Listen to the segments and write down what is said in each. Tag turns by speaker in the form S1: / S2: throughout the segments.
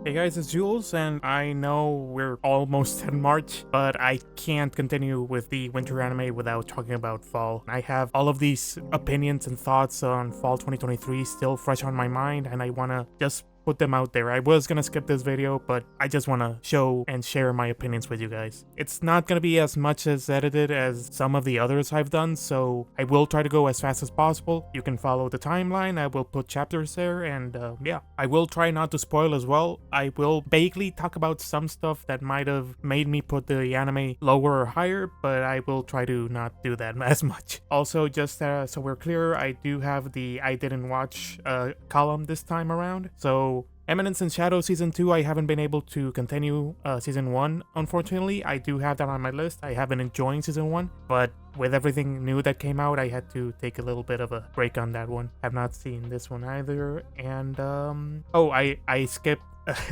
S1: Hey guys, it's Jules, and I know we're almost in March, but I can't continue with the winter anime without talking about fall. I have all of these opinions and thoughts on fall 2023 still fresh on my mind, and I wanna just put them out there. I was gonna skip this video, but I just wanna show and share my opinions with you guys. It's not gonna be as much as edited as some of the others I've done, so I will try to go as fast as possible. You can follow the timeline, I will put chapters there, and yeah. I will try not to spoil as well. I will vaguely talk about some stuff that might have made me put the anime lower or higher, but I will try to not do that as much. Also, just so we're clear, I do have the I didn't watch column this time around, so Eminence in Shadow Season 2, I haven't been able to continue Season 1, unfortunately. I do have that on my list. I have been enjoying Season 1, but with everything new that came out, I had to take a little bit of a break on that one. Have not seen this one either, and oh, I skipped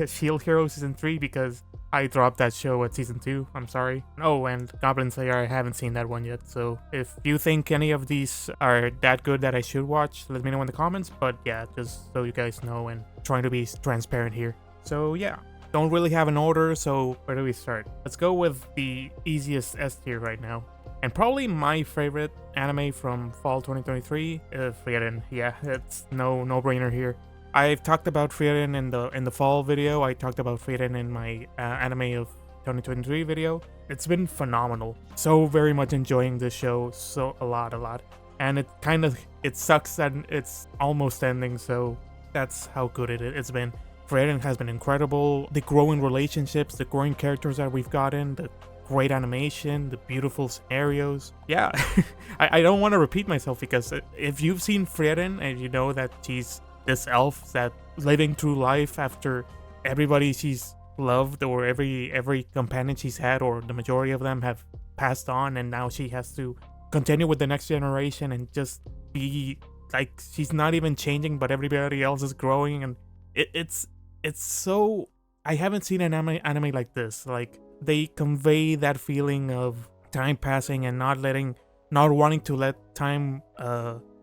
S1: Shield Hero Season 3 because I dropped that show at Season 2, I'm sorry. Oh, and Goblin Slayer, I haven't seen that one yet, so if you think any of these are that good that I should watch, let me know in the comments, but yeah, just so you guys know and trying to be transparent here. So yeah, don't really have an order, so where do we start? Let's go with the easiest S tier right now. And probably my favorite anime from fall 2023, Frieren. Yeah, it's no-brainer here. I've talked about Frieren in the fall video. I talked about Frieren in my anime of 2023 video. It's been phenomenal. So very much enjoying this show. So a lot. And it sucks that it's almost ending. So that's how good it's been. Frieren has been incredible. The growing relationships, the growing characters that we've gotten, the great animation, the beautiful scenarios. Yeah, I don't want to repeat myself because if you've seen Frieren and you know that she's this elf that living through life after everybody she's loved or every companion she's had, or the majority of them have passed on, and now she has to continue with the next generation and just be like, she's not even changing, but everybody else is growing, and it's so, I haven't seen an anime like this. Like, they convey that feeling of time passing and not wanting to let time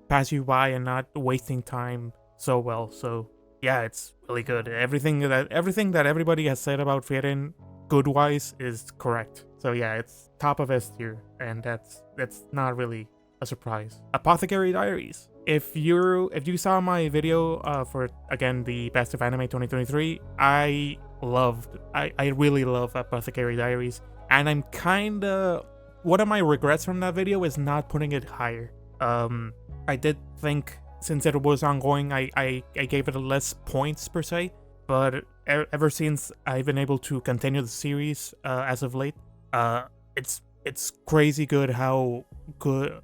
S1: pass you by and not wasting time so well. So yeah, it's really good. Everything that everybody has said about Frieren good wise is correct. So yeah, it's top of S tier, and that's not really a surprise. Apothecary Diaries. If you saw my video for, again, the best of anime 2023, I really love Apothecary Diaries, and I'm kinda, one of my regrets from that video is not putting it higher. I did think, since it was ongoing, I gave it less points per se, but ever since I've been able to continue the series as of late, it's crazy good how good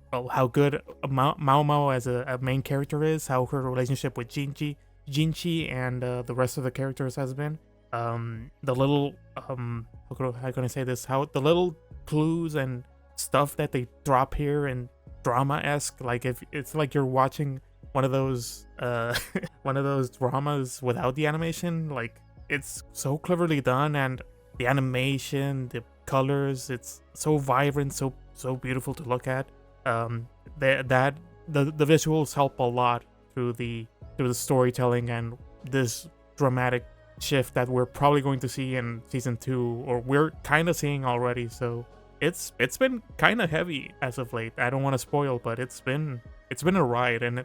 S1: Mao as a main character is, how her relationship with Jinchi and the rest of the characters has been. The little how can I say this? How the little clues and stuff that they drop here and drama-esque, like if it's like you're watching one of those dramas without the animation. Like, it's so cleverly done, and the animation, the colors, it's so vibrant, so beautiful to look at. The visuals help a lot through the storytelling and this dramatic shift that we're probably going to see in season 2, or we're kind of seeing already. So it's been kind of heavy as of late. I don't want to spoil, but it's been a ride, and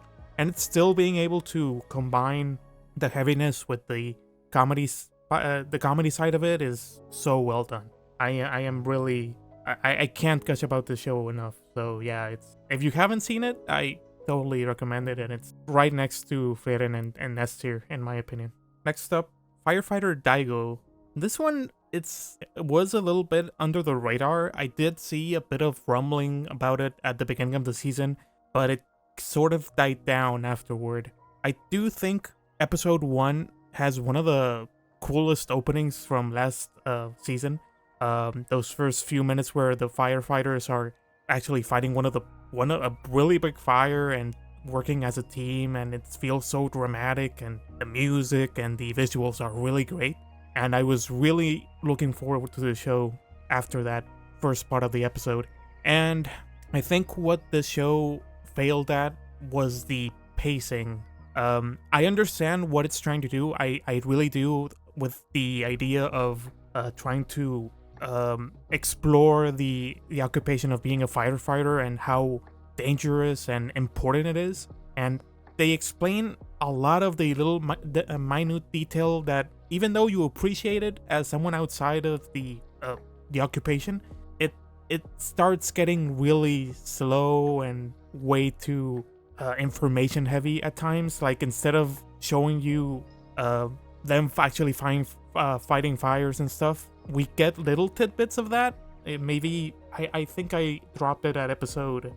S1: it's still being able to combine the heaviness with the comedy side of it is so well done. I am really, I can't gush about this show enough. So yeah, if you haven't seen it, I totally recommend it, and it's right next to Frieren and S tier in my opinion. Next up, Firefighter Daigo. This one, it was a little bit under the radar. I did see a bit of rumbling about it at the beginning of the season, but it sort of died down afterward. I do think episode 1 has one of the coolest openings from last season. Those first few minutes where the firefighters are actually fighting a really big fire and working as a team, and it feels so dramatic, and the music and the visuals are really great. And I was really looking forward to the show after that first part of the episode. And I think what the show failed at was the pacing. I understand what it's trying to do. I really do with the idea of trying to explore the occupation of being a firefighter and how dangerous and important it is. And they explain a lot of the little minute detail that, even though you appreciate it as someone outside of the occupation, it starts getting really slow and way too information heavy at times. Like, instead of showing you them actually fighting fires and stuff, we get little tidbits of that. Maybe I think I dropped it at episode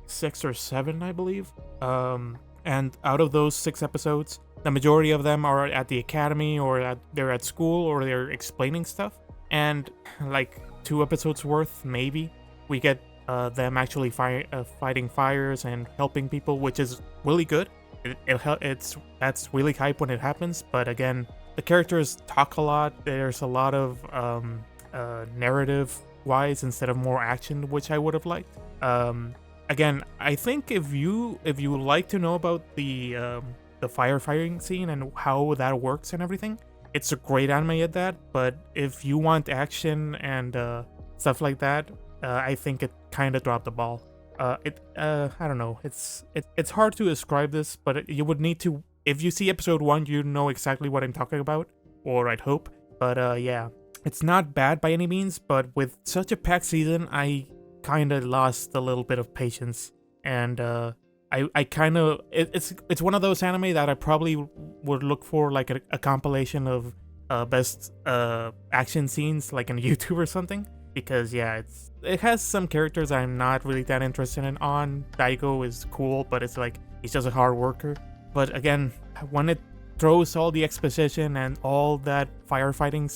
S1: 6 or 7, I believe. And out of those 6 episodes, the majority of them are at the academy, or they're at school, or they're explaining stuff. And like 2 episodes worth, maybe, we get them actually fighting fires and helping people, which is really good. That's really hype when it happens. But again, the characters talk a lot. There's a lot of narrative wise instead of more action, which I would have liked. Again, I think if you like to know about the firefighting scene and how that works and everything, it's a great anime at that. But if you want action and stuff like that, I think it kind of dropped the ball. I don't know. It's hard to describe this, but you would need to. If you see episode 1, you know exactly what I'm talking about, or I'd hope. But yeah, it's not bad by any means. But with such a packed season, I kind of lost a little bit of patience, and I kind of it's one of those anime that I probably would look for, like a compilation of best action scenes, like on YouTube or something, because yeah, it has some characters I'm not really that interested in. Daigo is cool, but it's like he's just a hard worker. But again, when it throws all the exposition and all that firefighting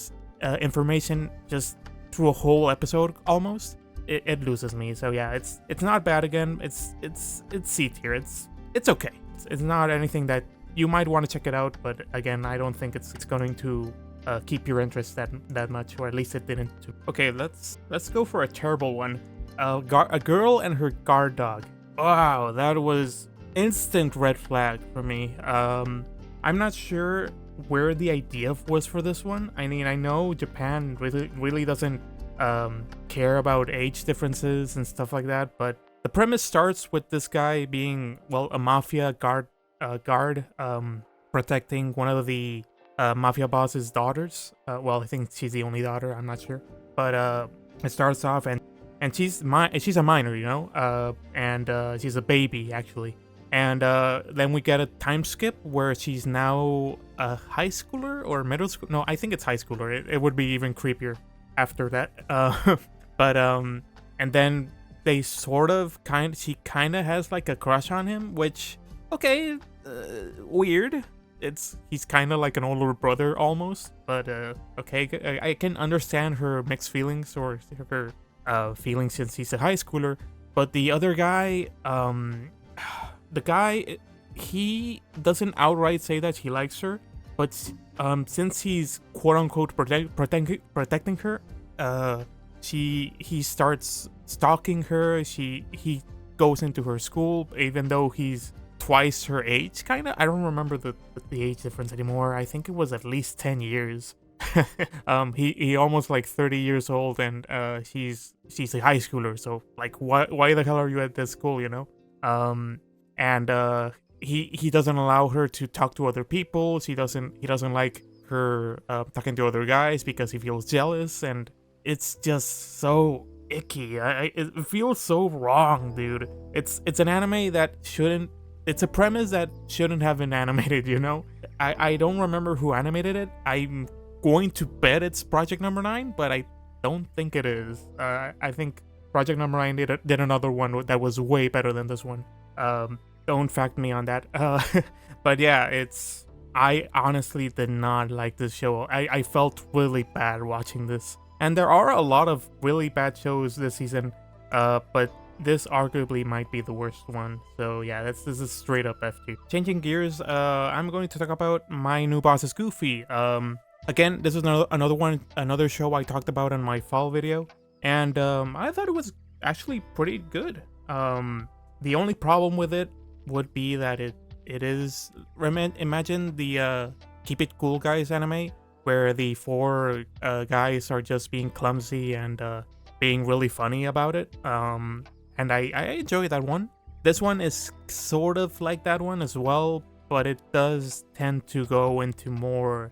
S1: information just through a whole episode almost, it loses me. So yeah, it's not bad. Again, it's C tier. It's okay. It's not anything that you might want to check it out, but again, I don't think it's going to keep your interest that much, or at least it didn't. Okay, let's go for a terrible one. A girl and her guard dog. Wow, that was instant red flag for me. I'm not sure where the idea was for this one. I mean, I know Japan really doesn't care about age differences and stuff like that, but the premise starts with this guy being, well, a mafia guard protecting one of the mafia boss's daughters. Well, I think she's the only daughter, I'm not sure, but it starts off and she's a minor, you know, and she's a baby actually. And then we get a time skip where she's now a high schooler or middle school. No, I think it's high schooler. It would be even creepier after that. But and then they she kind of has like a crush on him, which, okay, weird. He's kind of like an older brother almost, but okay, I can understand her mixed feelings, or her feelings, since he's a high schooler. But the other guy, the guy, he doesn't outright say that he likes her, but since he's quote unquote protecting her, he starts stalking her. He goes into her school, even though he's twice her age, kind of. I don't remember the age difference anymore. I think it was at least 10 years. He almost like 30 years old, and she's a high schooler. So like, why the hell are you at this school, you know? And he doesn't allow her to talk to other people. He doesn't like her talking to other guys because he feels jealous, and it's just so icky. It feels so wrong, dude. It's an anime that shouldn't. It's a premise that shouldn't have been animated, you know? I don't remember who animated it. I'm going to bet it's Project Number 9, but I don't think it is. I think Project Number 9 did another one that was way better than this one. Don't fact me on that. But yeah, I honestly did not like this show. I felt really bad watching this. And there are a lot of really bad shows this season, but this arguably might be the worst one. So yeah, this is straight up F2. Changing gears, I'm going to talk about My New Boss is Goofy. Again, this is another show I talked about in my fall video, and I thought it was actually pretty good. The only problem with it would be that it is, imagine the Keep It Cool Guys anime, where the four guys are just being clumsy and being really funny about it. And I enjoy that one. This one is sort of like that one as well, but it does tend to go into more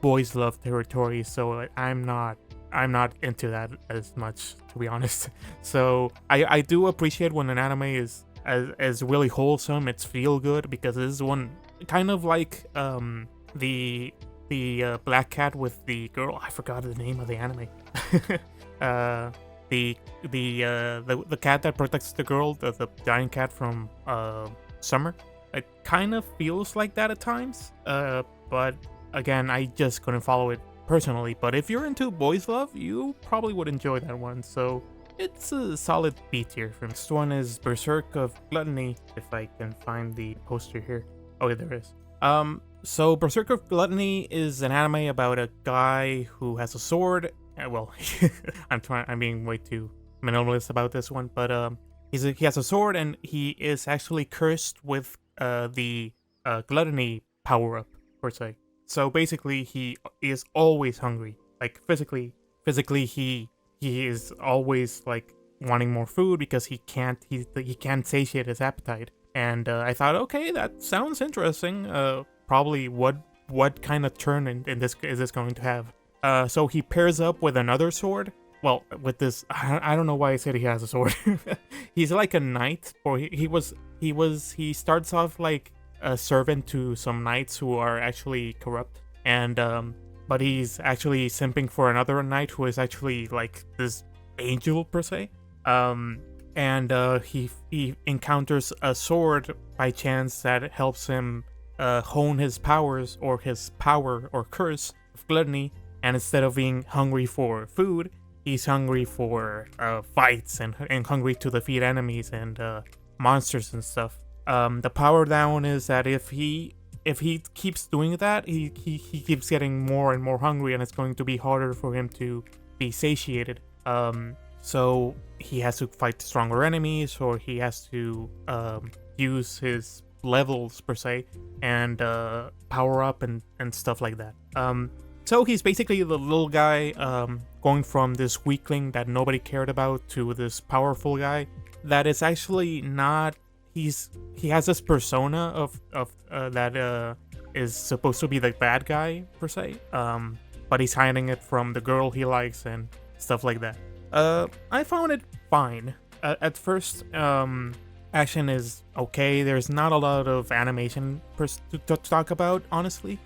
S1: boys love territory, so I'm not into that as much, to be honest. So I do appreciate when an anime is really wholesome, it's feel good, because this is one kind of like the black cat with the girl. I forgot the name of the anime. The cat that protects the girl, the giant cat from Summer. It kind of feels like that at times, but again, I just couldn't follow it personally. But if you're into boys love, you probably would enjoy that one, so it's a solid B tier for me. Next one is Berserk of Gluttony, if I can find the poster here. Oh yeah, there is. So Berserk of Gluttony is an anime about a guy who has a sword. Well, I'm being way too minimalist about this one, but he has a sword, and he is actually cursed with the gluttony power up, per se. So basically, he is always hungry. Like physically, he is always like wanting more food because he can't satiate his appetite. And I thought, okay, that sounds interesting. Probably what kind of turn in this is this going to have? So he pairs up with another sword. Well, with this, I don't know why I said he has a sword. He's like a knight, or he starts off like a servant to some knights who are actually corrupt, and but he's actually simping for another knight who is actually like this angel per se. And he encounters a sword by chance that helps him hone his powers, or his power or curse of gluttony. And instead of being hungry for food, he's hungry for fights and hungry to defeat enemies and monsters and stuff. The power down is that if he keeps doing that, he keeps getting more and more hungry, and it's going to be harder for him to be satiated. So he has to fight stronger enemies, or he has to use his levels per se, and power up and stuff like that. So he's basically the little guy going from this weakling that nobody cared about to this powerful guy that is actually not. He has this persona of that is supposed to be the bad guy per se, but he's hiding it from the girl he likes and stuff like that. I found it fine. At first, action is okay. There's not a lot of animation to talk about, honestly.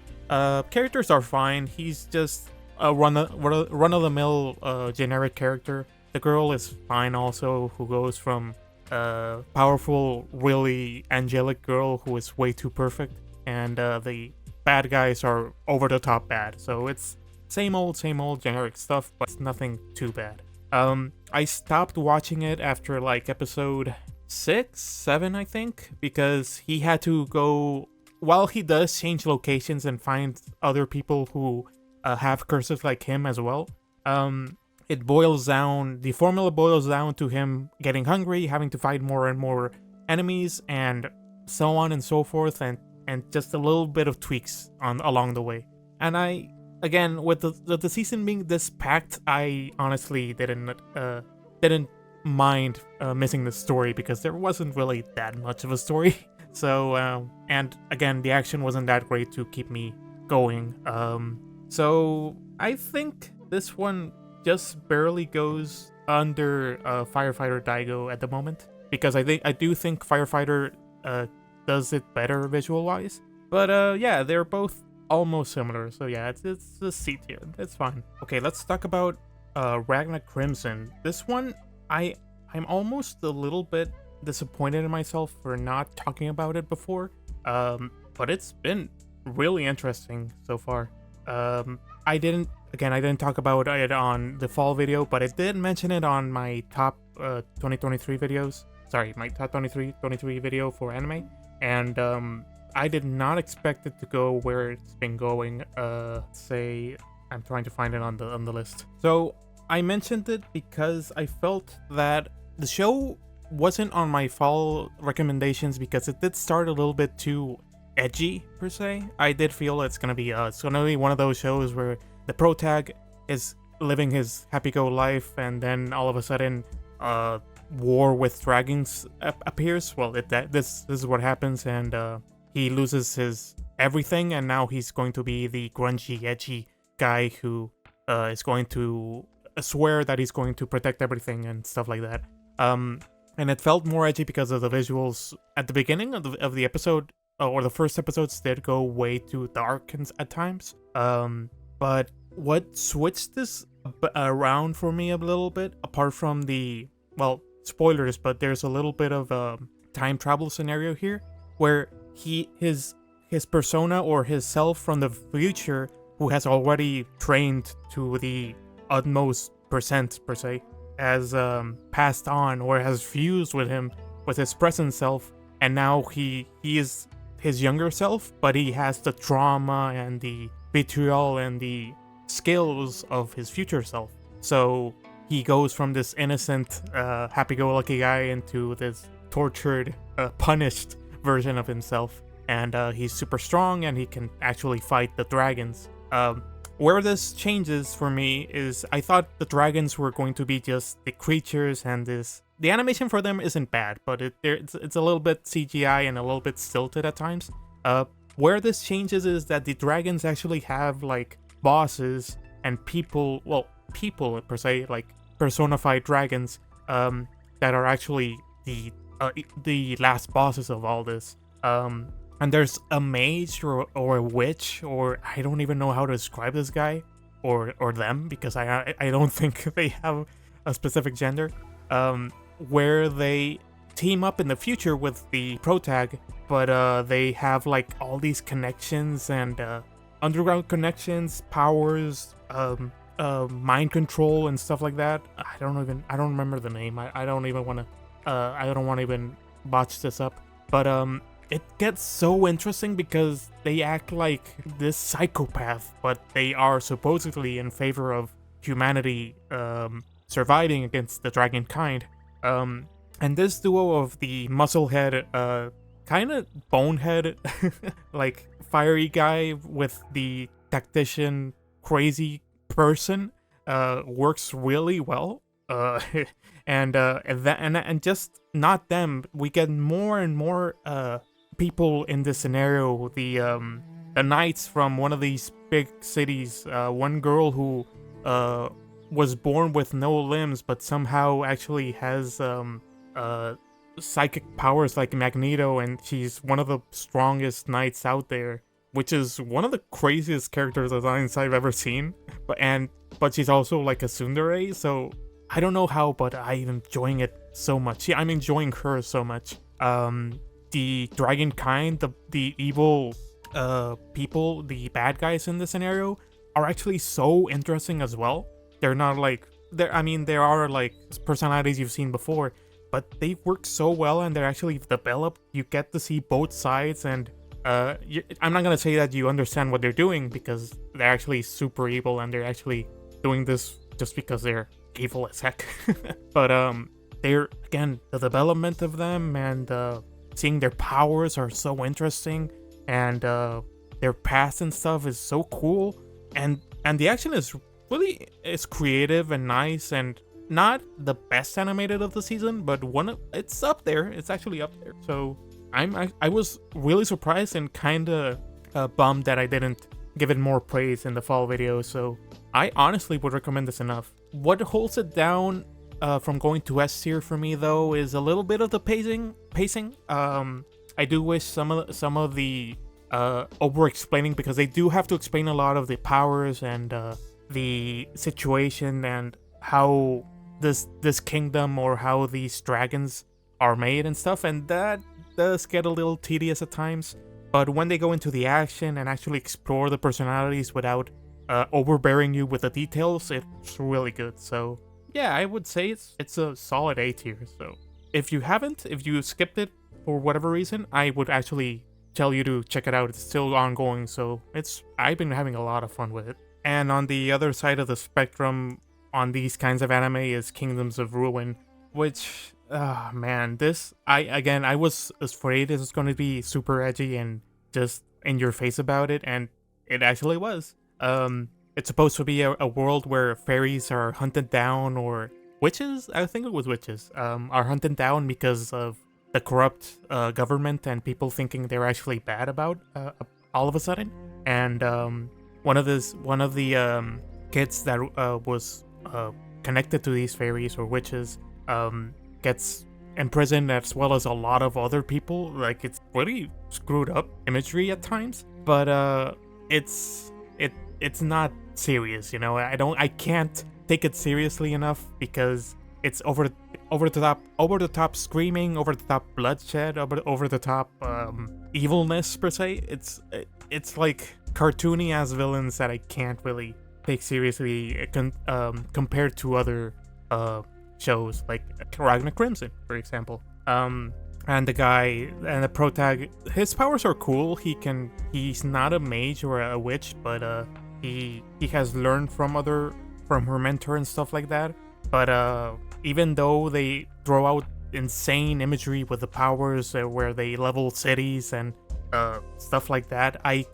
S1: Characters are fine. He's just a run-of-the-mill generic character. The girl is fine also, who goes from powerful, really angelic girl who is way too perfect, and the bad guys are over-the-top bad. So it's same old generic stuff, but it's nothing too bad. I stopped watching it after like episode 6, 7, I think, because he had to go. While he does change locations and find other people who have curses like him as well, the formula boils down to him getting hungry, having to fight more and more enemies, and so on and so forth, and just a little bit of tweaks along the way. And again, with the season being this packed, I honestly didn't mind missing the story, because there wasn't really that much of a story. So, and again, the action wasn't that great to keep me going. So I think this one just barely goes under Firefighter Daigo at the moment, because I do think Firefighter does it better visual-wise. But yeah, they're both almost similar. So yeah, it's a C tier. It's fine. Okay, let's talk about Ragna Crimson. This one, I'm almost a little bit disappointed in myself for not talking about it before, but it's been really interesting so far. I didn't talk about it on the fall video, but I did mention it on my top 2023 videos. Sorry, my top 23 video for anime, and I did not expect it to go where it's been going. Say, I'm trying to find it on the list. So I mentioned it because I felt that the show wasn't on my fall recommendations, because it did start a little bit too edgy per se. I did feel it's gonna be one of those shows where the protag is living his happy-go life, and then all of a sudden, war with dragons appears. Well, this is what happens, and he loses his everything, and now he's going to be the grungy, edgy guy who is going to swear that he's going to protect everything and stuff like that. And it felt more edgy because of the visuals at the beginning of the episode, or the first episodes did go way too dark at times. But what switched this around for me a little bit, apart from the, well, spoilers, but there's a little bit of a time travel scenario here where his persona, or his self from the future, who has already trained to the utmost percent per se, has passed on, or has fused with his present self, and now he is his younger self, but he has the trauma and the vitriol and the skills of his future self. So he goes from this innocent, happy-go-lucky guy into this tortured, punished version of himself. And he's super strong, and he can actually fight the dragons. Where this changes for me is, I thought the dragons were going to be just the creatures, and the animation for them isn't bad, but it's a little bit CGI and a little bit stilted at times. Where this changes is that the dragons actually have like bosses and people per se, like personified dragons, that are actually the last bosses of all this. And there's a mage or a witch, or I don't even know how to describe this guy or them, because I don't think they have a specific gender, where they team up in the future with the protag, but they have like all these connections and underground connections, powers, mind control and stuff like that. I don't remember the name. I don't even want to even botch this up, but it gets so interesting because they act like this psychopath, but they are supposedly in favor of humanity surviving against the dragon kind. And this duo of the musclehead, kind of bonehead, like fiery guy with the tactician crazy person, works really well. And just not them. We get more and more people in this scenario. The knights from one of these big cities. One girl who was born with no limbs, but somehow actually has psychic powers like Magneto, and she's one of the strongest knights out there, which is one of the craziest character designs I've ever seen. But she's also like a tsundere, so I don't know how, but I'm enjoying it so much. I'm enjoying her so much. The dragon kind, the evil people, the bad guys in this scenario, are actually so interesting as well. They're not like there are like personalities you've seen before, but they work so well and they're actually developed. You get to see both sides, and I'm not gonna say that you understand what they're doing, because they're actually super evil and they're actually doing this just because they're evil as heck. But they're, again, the development of them and seeing their powers are so interesting, and their past and stuff is so cool, and the action is creative and nice, and not the best animated of the season, but it's up there. It's actually up there. So I was really surprised and kind of bummed that I didn't give it more praise in the fall video. So I honestly would recommend this enough. What holds it down from going to S tier for me, though, is a little bit of the pacing. I do wish some of the over explaining, because they do have to explain a lot of the powers and the situation and how this kingdom, or how these dragons are made and stuff, and that does get a little tedious at times. But when they go into the action and actually explore the personalities without overbearing you with the details, it's really good. So yeah, I would say it's a solid A tier. So if you skipped it for whatever reason, I would actually tell you to check it out. It's still ongoing, so I've been having a lot of fun with it. And on the other side of the spectrum on these kinds of anime is Kingdoms of Ruin, which, man, I was afraid this was going to be super edgy and just in your face about it, and it actually was. It's supposed to be a world where fairies are hunted down, or witches, I think it was witches, are hunted down because of the corrupt government and people thinking they're actually bad about all of a sudden. And one of the kids that was connected to these fairies or witches gets imprisoned, as well as a lot of other people. Like, it's pretty screwed up imagery at times, but it's not serious, you know. I can't take it seriously enough because it's over the top screaming, over the top bloodshed, over the top evilness per se. It's like cartoony ass villains that I can't really take seriously compared to other shows like Ragna Crimson, for example. And the guy and the protag, his powers are cool. He's not a mage or a witch, but he has learned from her mentor and stuff like that. But even though they throw out insane imagery with the powers where they level cities and stuff like that, I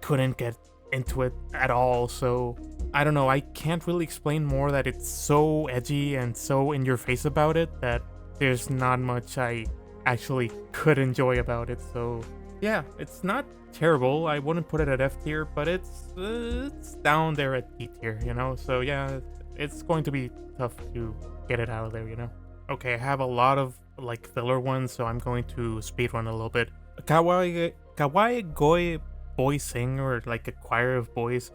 S1: couldn't get into it at all. So I don't know, I can't really explain more that it's so edgy and so in your face about it that there's not much I actually could enjoy about it. So yeah, it's not terrible. I wouldn't put it at F tier, but it's down there at D tier, you know. So yeah, it's going to be tough to get it out of there, you know. Okay, I have a lot of like filler ones, so I'm going to speedrun a little bit. Kawagoe boy sing, or like a choir of boys.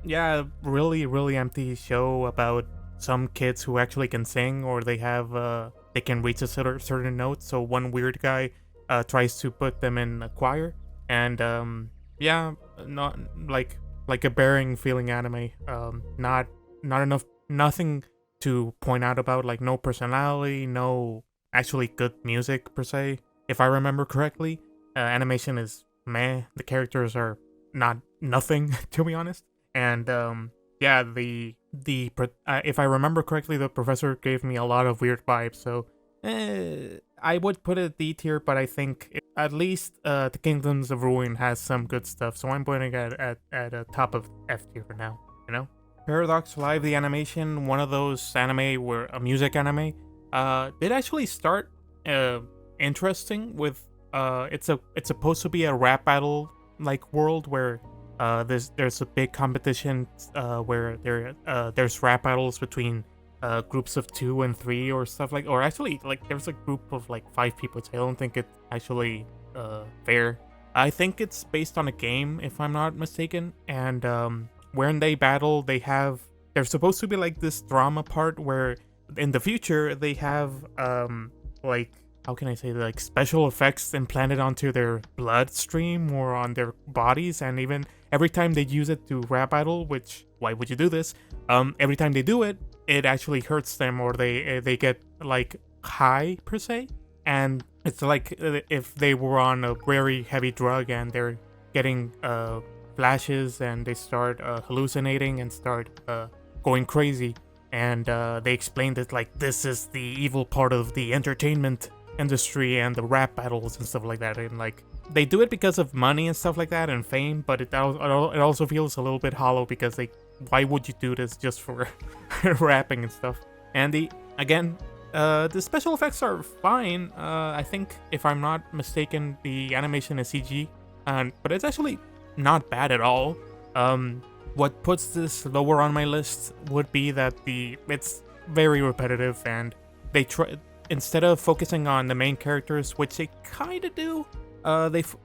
S1: Yeah, really empty show about some kids who actually can sing, or they can reach a certain note. So one weird guy tries to put them in a choir, and yeah, not like a bearing feeling anime. Not enough, nothing to point out about, like no personality, no actually good music per se. If I remember correctly, animation is meh. The characters are nothing to be honest. And yeah, if I remember correctly, the professor gave me a lot of weird vibes. So I would put it D tier, but I think at least the Kingdoms of Ruin has some good stuff. So I'm putting it at a top of F tier for now. You know, Paradox Live, the animation, one of those anime where a music anime, did actually start interesting with it's supposed to be a rap battle like world where there's a big competition where there's rap battles between groups of 2 and 3 or stuff like, or actually like there's a group of like 5 people. So I don't think it's actually fair. I think it's based on a game, if I'm not mistaken, and when they battle, they're supposed to be like this drama part where in the future they have like, how can I say, like special effects implanted onto their bloodstream or on their bodies, and even every time they use it to rap battle, which, why would you do this? Every time they do it, it actually hurts them, or they get like high per se, and it's like if they were on a very heavy drug and they're getting flashes and they start hallucinating and start going crazy, and they explained it like this is the evil part of the entertainment industry and the rap battles and stuff like that, and like they do it because of money and stuff like that and fame, but it also feels a little bit hollow because why would you do this just for rapping and stuff? And the special effects are fine. I think if I'm not mistaken, the animation is CG, but it's actually not bad at all. What puts this lower on my list would be that it's very repetitive, and they try, instead of focusing on the main characters, which they kind of do,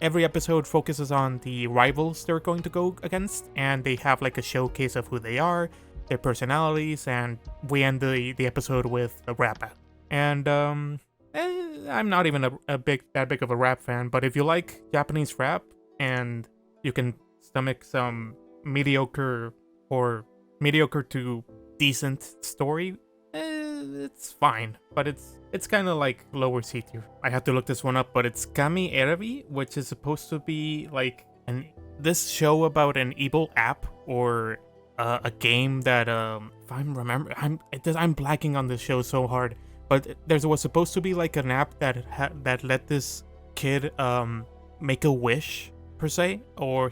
S1: every episode focuses on the rivals they're going to go against, and they have like a showcase of who they are, their personalities, and we end the episode with a rap battle. And I'm not even that big of a rap fan, but if you like Japanese rap and you can stomach some mediocre to decent story, it's fine, but it's kind of like lower C tier. I have to look this one up, but it's KamiErabi, which is supposed to be like this show about an evil app or a game that if I'm blacking on this show so hard, but there was supposed to be like an app that let this kid make a wish per se, or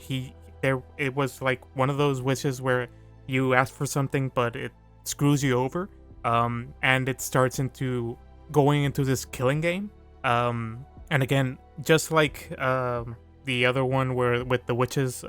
S1: it was like one of those wishes where you ask for something but it screws you over, and it starts into going into this killing game. And again, just like the other one where with the witches,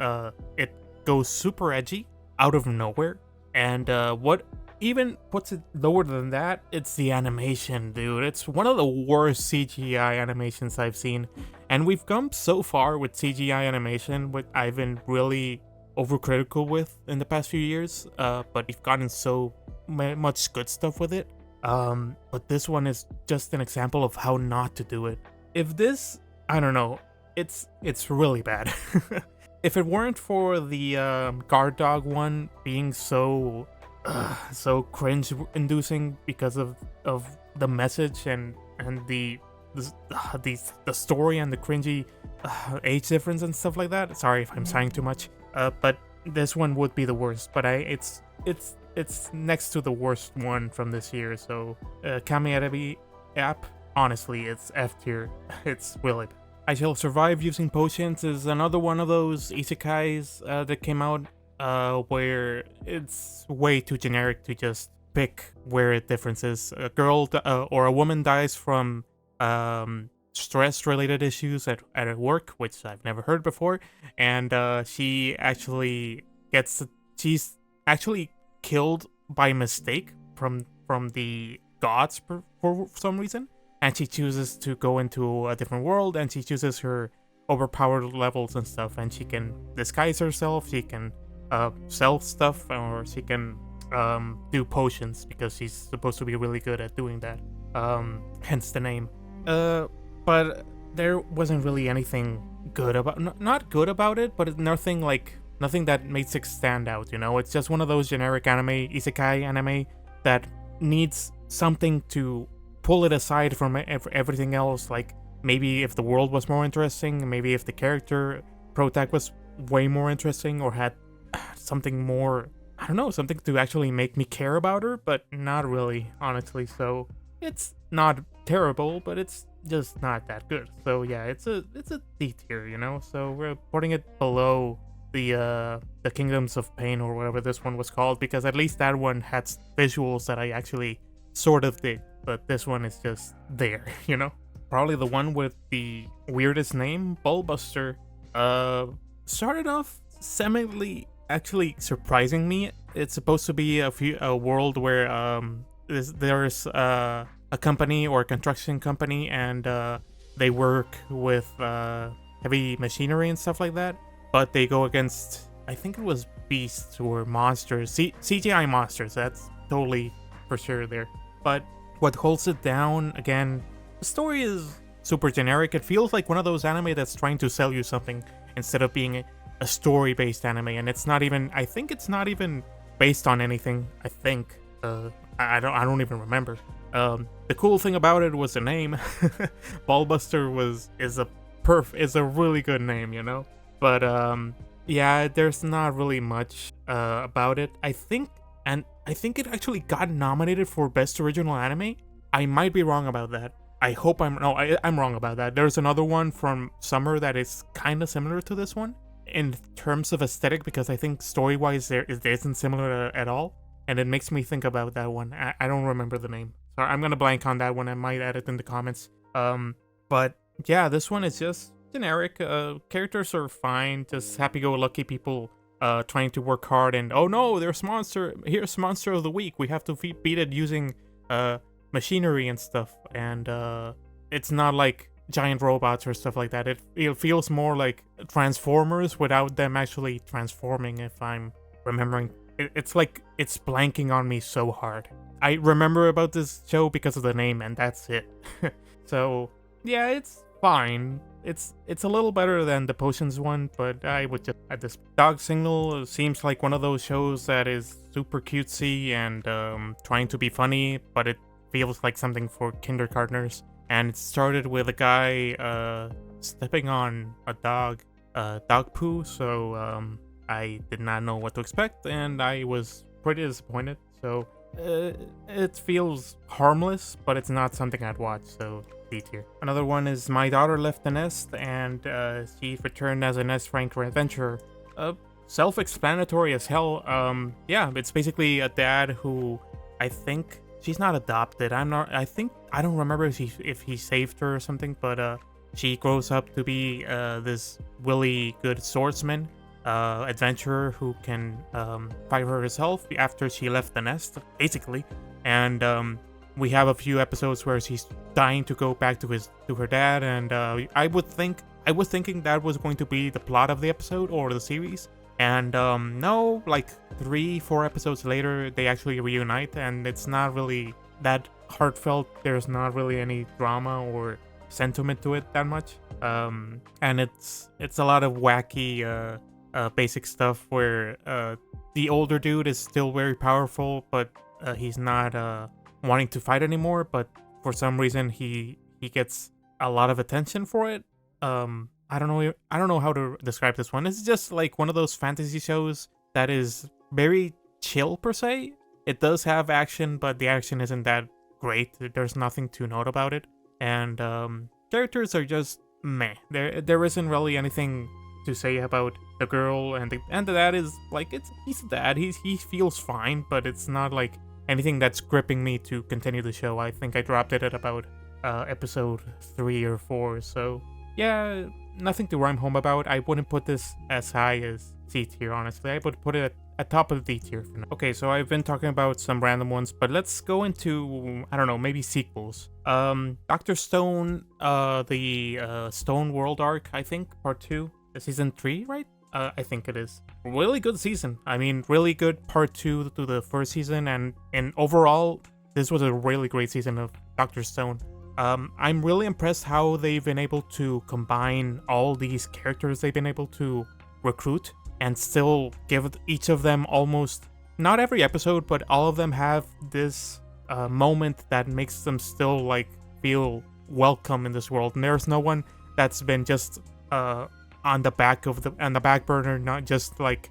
S1: it goes super edgy out of nowhere. And what even puts it lower than that, it's the animation, dude. It's one of the worst CGI animations I've seen. And we've come so far with CGI animation, which I've been really overcritical with in the past few years, but we've gotten so much good stuff with it. But this one is just an example of how not to do it. If this, I don't know, it's really bad. If it weren't for the guard dog one being so cringe-inducing because of the message and the story and the cringy age difference and stuff like that. Sorry if I'm saying too much. But this one would be the worst. But it's next to the worst one from this year. So KamiErabi app, honestly, it's F tier. It's really bad. I Shall Survive Using Potions is another one of those isekais that came out where it's way too generic to just pick where it differences. A girl or a woman dies from stress-related issues at work, which I've never heard before, and she's actually killed by mistake from the gods for some reason. And she chooses to go into a different world, and she chooses her overpowered levels and stuff, and she can disguise herself, she can sell stuff, or she can do potions, because she's supposed to be really good at doing that. Hence the name. But there wasn't really anything good about, not good about it, but nothing that makes it stand out, you know? It's just one of those generic anime, isekai anime, that needs something to pull it aside from everything else. Like, maybe if the world was more interesting, maybe if the character protag was way more interesting, or had something more, I don't know, something to actually make me care about her, but not really, honestly. So it's not terrible, but it's just not that good. So yeah, it's a D tier, you know? So we're putting it below the Kingdoms of Pain, or whatever this one was called, because at least that one had visuals that I actually sort of dig. But this one is just there, you know? Probably the one with the weirdest name, Bullbuster, started off seemingly actually surprising me. It's supposed to be a world where there's a company or a construction company, and they work with heavy machinery and stuff like that. But they go against, I think it was beasts or monsters, CGI monsters. That's totally for sure there. But what holds it down, again, the story is super generic. It feels like one of those anime that's trying to sell you something instead of being a story-based anime. And it's not even, I think it's not even based on anything, I think. I don't even remember. The cool thing about it was the name. Bullbuster is a really good name, you know? But yeah, there's not really much about it. I think it actually got nominated for Best Original Anime. I might be wrong about that. I hope I'm wrong about that. There's another one from summer that is kind of similar to this one in terms of aesthetic, because I think story-wise it isn't similar at all, and it makes me think about that one. I don't remember the name. Sorry, I'm gonna blank on that one. I might add it in the comments. But yeah, this one is just generic. Characters are fine, just happy-go-lucky people trying to work hard, and oh no, here's monster of the week, we have to beat it using machinery and stuff. And it's not like giant robots or stuff like that. It feels more like Transformers without them actually transforming, if I'm remembering. It's like it's blanking on me so hard. I remember about this show because of the name, and that's it. So yeah, it's fine. It's a little better than the Potions one, but I would just add this. Dog Signal seems like one of those shows that is super cutesy and trying to be funny, but it feels like something for kindergartners. And it started with a guy stepping on a dog poo, so I did not know what to expect, and I was pretty disappointed. So it feels harmless, but it's not something I'd watch. So D tier. Another one is My Daughter Left the Nest, and she returned as an S-rank adventurer. Self-explanatory as hell. Yeah, it's basically a dad who, I think she's not adopted. I don't remember if he saved her or something, but she grows up to be this really good swordsman, adventurer who can fight for herself after she left the nest, basically. And we have a few episodes where she's dying to go back to her dad, and I was thinking that was going to be the plot of the episode or the series. And no, like 3-4 episodes later, they actually reunite, and it's not really that heartfelt. There's not really any drama or sentiment to it that much. And it's a lot of wacky basic stuff where the older dude is still very powerful, but he's not wanting to fight anymore. But for some reason, he gets a lot of attention for it. I don't know how to describe this one. It's just like one of those fantasy shows that is very chill per se. It does have action, but the action isn't that great. There's nothing to note about it, and characters are just meh. There isn't really anything to say about the girl, and the dad is like, he's a dad. He feels fine, but it's not like anything that's gripping me to continue the show. I think I dropped it at about episode 3 or 4. So yeah, nothing to rhyme home about. I wouldn't put this as high as C tier, honestly. I would put it at top of D tier for now. Okay, so I've been talking about some random ones, but let's go into, I don't know, maybe sequels. Dr. Stone, the Stone World arc, I think, part 2, season 3, right? I think it is. Really good season. I mean, really good part 2 to the first season, and overall, this was a really great season of Dr. Stone. I'm really impressed how they've been able to combine all these characters they've been able to recruit and still give each of them almost, not every episode, but all of them have this moment that makes them still like feel welcome in this world. And there's no one that's been just on the back burner, not just like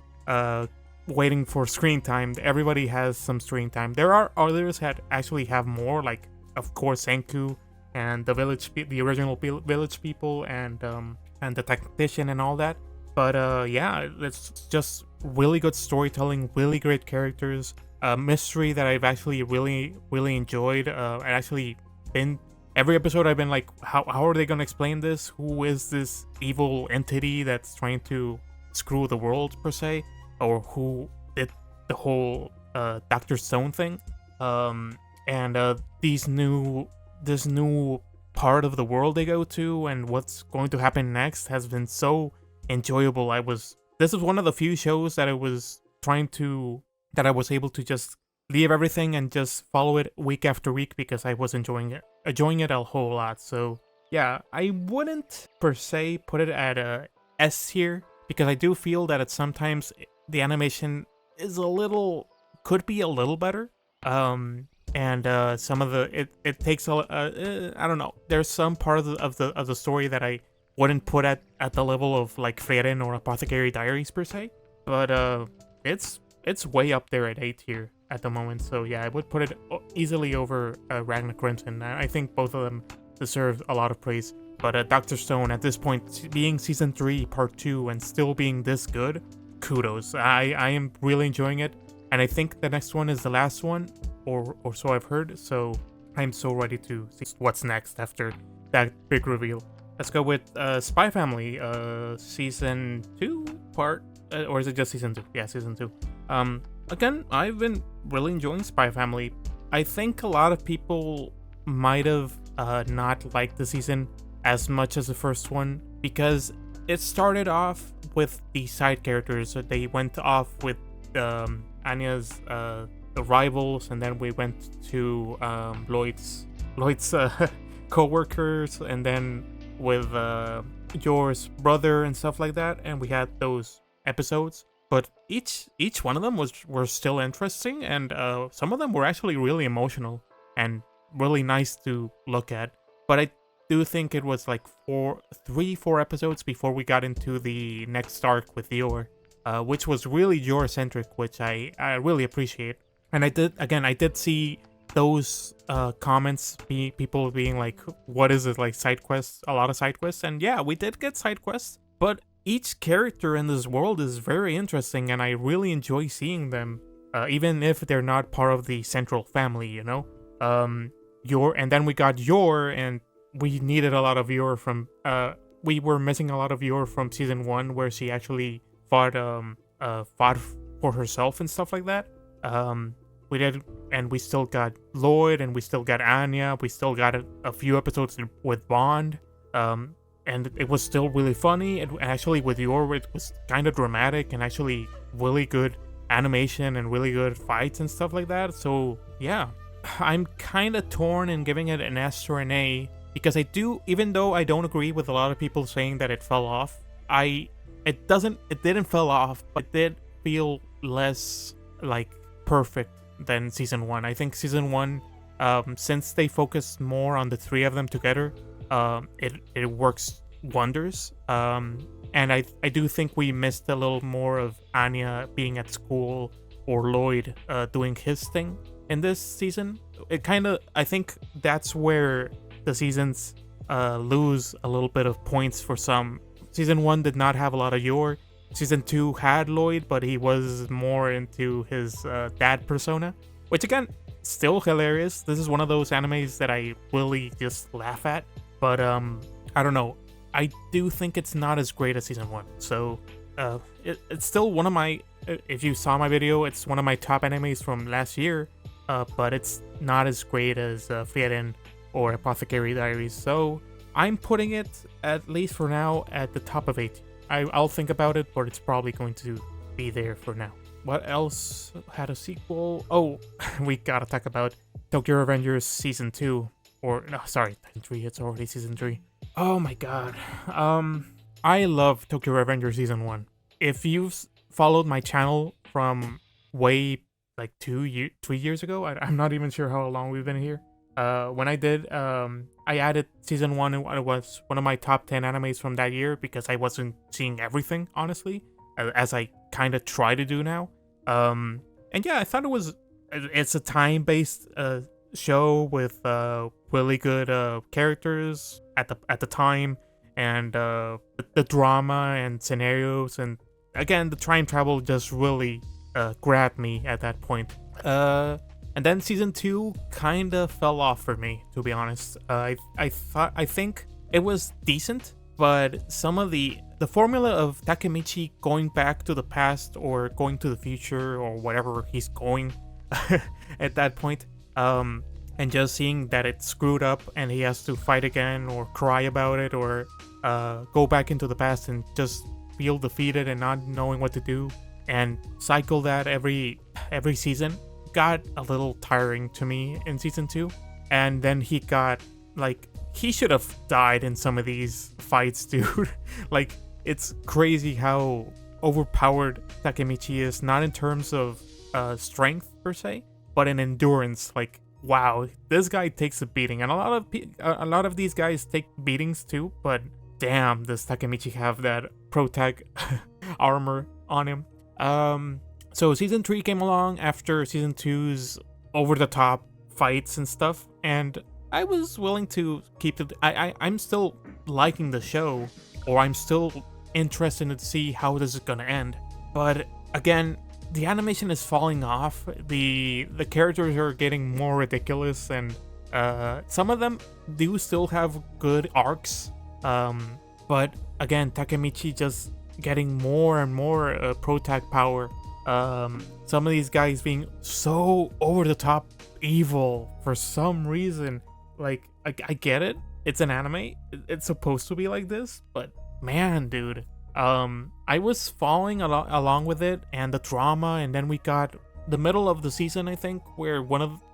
S1: waiting for screen time. Everybody has some screen time. There are others that actually have more, like of course Senku and the original village people, and the tactician and all that. But yeah, it's just really good storytelling, really great characters, mystery that I've actually really enjoyed. I actually been every episode I've been like, how are they gonna explain this? Who is this evil entity that's trying to screw the world per se, or who did the whole Dr. Stone thing? And this new part of the world they go to and what's going to happen next has been so enjoyable. This is one of the few shows that I was able to just leave everything and just follow it week after week because I was enjoying it a whole lot. So yeah, I wouldn't per se put it at a S tier because I do feel that sometimes the animation is could be a little better. And some of it takes I don't know. There's some part of the story that I wouldn't put at the level of like Frieren or Apothecary Diaries per se, but it's way up there at A tier at the moment. So yeah, I would put it easily over Ragna Crimson. I think both of them deserve a lot of praise. But Dr. Stone at this point, being season 3 part 2 and still being this good, kudos. I am really enjoying it, and I think the next one is the last one. Or so I've heard, so I'm so ready to see what's next after that big reveal. Let's go with Spy Family, season 2 part, or is it just season 2? Yeah, season 2. Again, I've been really enjoying Spy Family. I think a lot of people might have not liked the season as much as the first one because it started off with the side characters. So they went off with Anya's the rivals, and then we went to Lloyd's co-workers, and then with Yor's brother and stuff like that, and we had those episodes. But each one of them were still interesting, and some of them were actually really emotional and really nice to look at. But I do think it was like 3-4 episodes before we got into the next arc with Yor, which was really Yor-centric, which I really appreciate. And I did see those comments, people being like, what is it, like side quests, a lot of side quests? And yeah, we did get side quests, but each character in this world is very interesting, and I really enjoy seeing them, even if they're not part of the central family, you know? And then we got Yor, and we needed a lot of Yor from, we were missing a lot of Yor from season 1, where she actually fought for herself and stuff like that. We did, and we still got Lloyd, and we still got Anya, we still got a few episodes with Bond, and it was still really funny. And actually with Yor, it was kind of dramatic, and actually really good animation and really good fights and stuff like that. So yeah, I'm kind of torn in giving it an S or an A, because I do, even though I don't agree with a lot of people saying that it fell off, it didn't fall off, but it did feel less like perfect than season 1. I think season 1, since they focused more on the 3 of them together, it works wonders. And I do think we missed a little more of Anya being at school, or Lloyd doing his thing in this season. I think that's where the seasons lose a little bit of points for some. Season 1 did not have a lot of Yor. Season 2 had Lloyd, but he was more into his dad persona, which again, still hilarious. This is one of those animes that I really just laugh at, but I don't know. I do think it's not as great as season 1. So it's still one of my, if you saw my video, it's one of my top animes from last year, but it's not as great as Frieren or Apothecary Diaries. So I'm putting it, at least for now, at the top of 8. I'll think about it, but it's probably going to be there for now. What else had a sequel? Oh, we gotta talk about Tokyo Revengers Season 2. Or, no, sorry, Season 3, it's already Season 3. Oh my god. I love Tokyo Revengers Season 1. If you've followed my channel from way, like 3 years ago, I'm not even sure how long we've been here. When I did, I added season 1, and it was one of my top 10 animes from that year, because I wasn't seeing everything, honestly, as I kind of try to do now. And yeah, I thought it's a time-based show with really good characters at the time, and the drama and scenarios, and again, the time travel just really grabbed me at that point. And then season 2 kind of fell off for me, to be honest. I think it was decent, but some of the formula of Takemichi going back to the past or going to the future or whatever he's going at that point, and just seeing that it's screwed up and he has to fight again or cry about it, or go back into the past and just feel defeated and not knowing what to do, and cycle that every season, got a little tiring to me in season 2. And then he got, like, he should have died in some of these fights, dude. Like, it's crazy how overpowered Takemichi is, not in terms of strength per se, but in endurance. Like, wow, this guy takes a beating, and a lot of these guys take beatings too, but damn, does Takemichi have that protag armor on him. So season 3 came along after season 2's over-the-top fights and stuff, and I was willing to keep it. I'm still liking the show, or I'm still interested to see how this is gonna end. But again, the animation is falling off. The characters are getting more ridiculous, and some of them do still have good arcs. But again, Takemichi just getting more and more protag power. Some of these guys being so over the top evil for some reason. Like, I get it, it's an anime, it's supposed to be like this, but man, dude, I was following along with it and the drama. And then we got the middle of the season, I think, where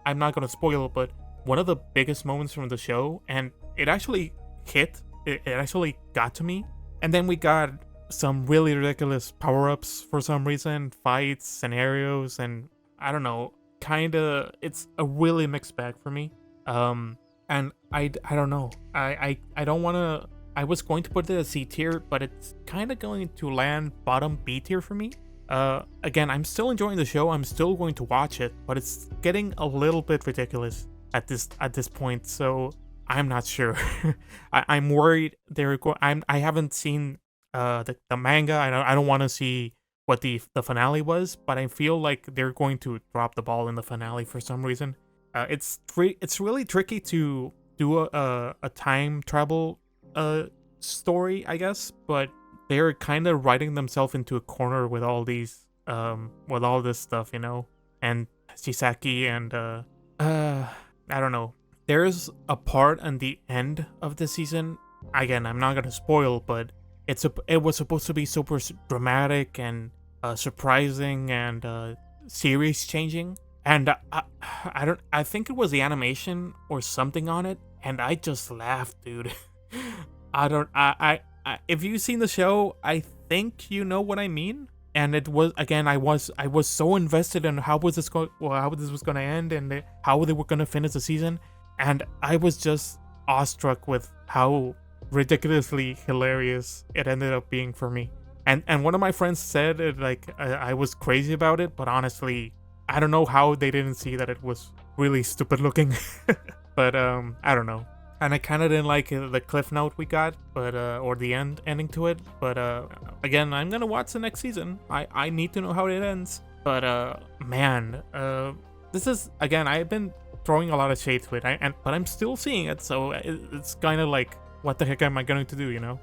S1: I'm not gonna spoil it, but one of the biggest moments from the show, and it actually hit, it actually got to me. And then we got some really ridiculous power-ups for some reason, fights, scenarios, and I don't know, kinda, it's a really mixed bag for me. And I don't know, I don't wanna, I was going to put it as C tier, but it's kinda going to land bottom B tier for me. Again, I'm still enjoying the show. I'm still going to watch it, but it's getting a little bit ridiculous at this point. So I'm not sure. I'm worried I haven't seen the manga. I don't want to see what the finale was, but I feel like they're going to drop the ball in the finale for some reason. It's really tricky to do a time travel story, I guess, but they're kind of writing themselves into a corner with all these with all this stuff, you know, and Shisaki and I don't know. There's a part in the end of the season. Again, I'm not gonna spoil, but it was supposed to be super dramatic and surprising and series changing. And I think it was the animation or something on it, and I just laughed, dude. I if you've seen the show, I think you know what I mean. And it was, again, I was so invested in how this was going to end and how they were going to finish the season, and I was just awestruck with how ridiculously hilarious it ended up being for me. And one of my friends said it, like I was crazy about it, but honestly, I don't know how they didn't see that it was really stupid looking. But I don't know. And I kind of didn't like the cliff note we got, but or the ending to it. But again, I'm gonna watch the next season. I need to know how it ends. But man, this is, again, I've been throwing a lot of shade to it, but I'm still seeing it, so it's kind of like, what the heck am I going to do, you know?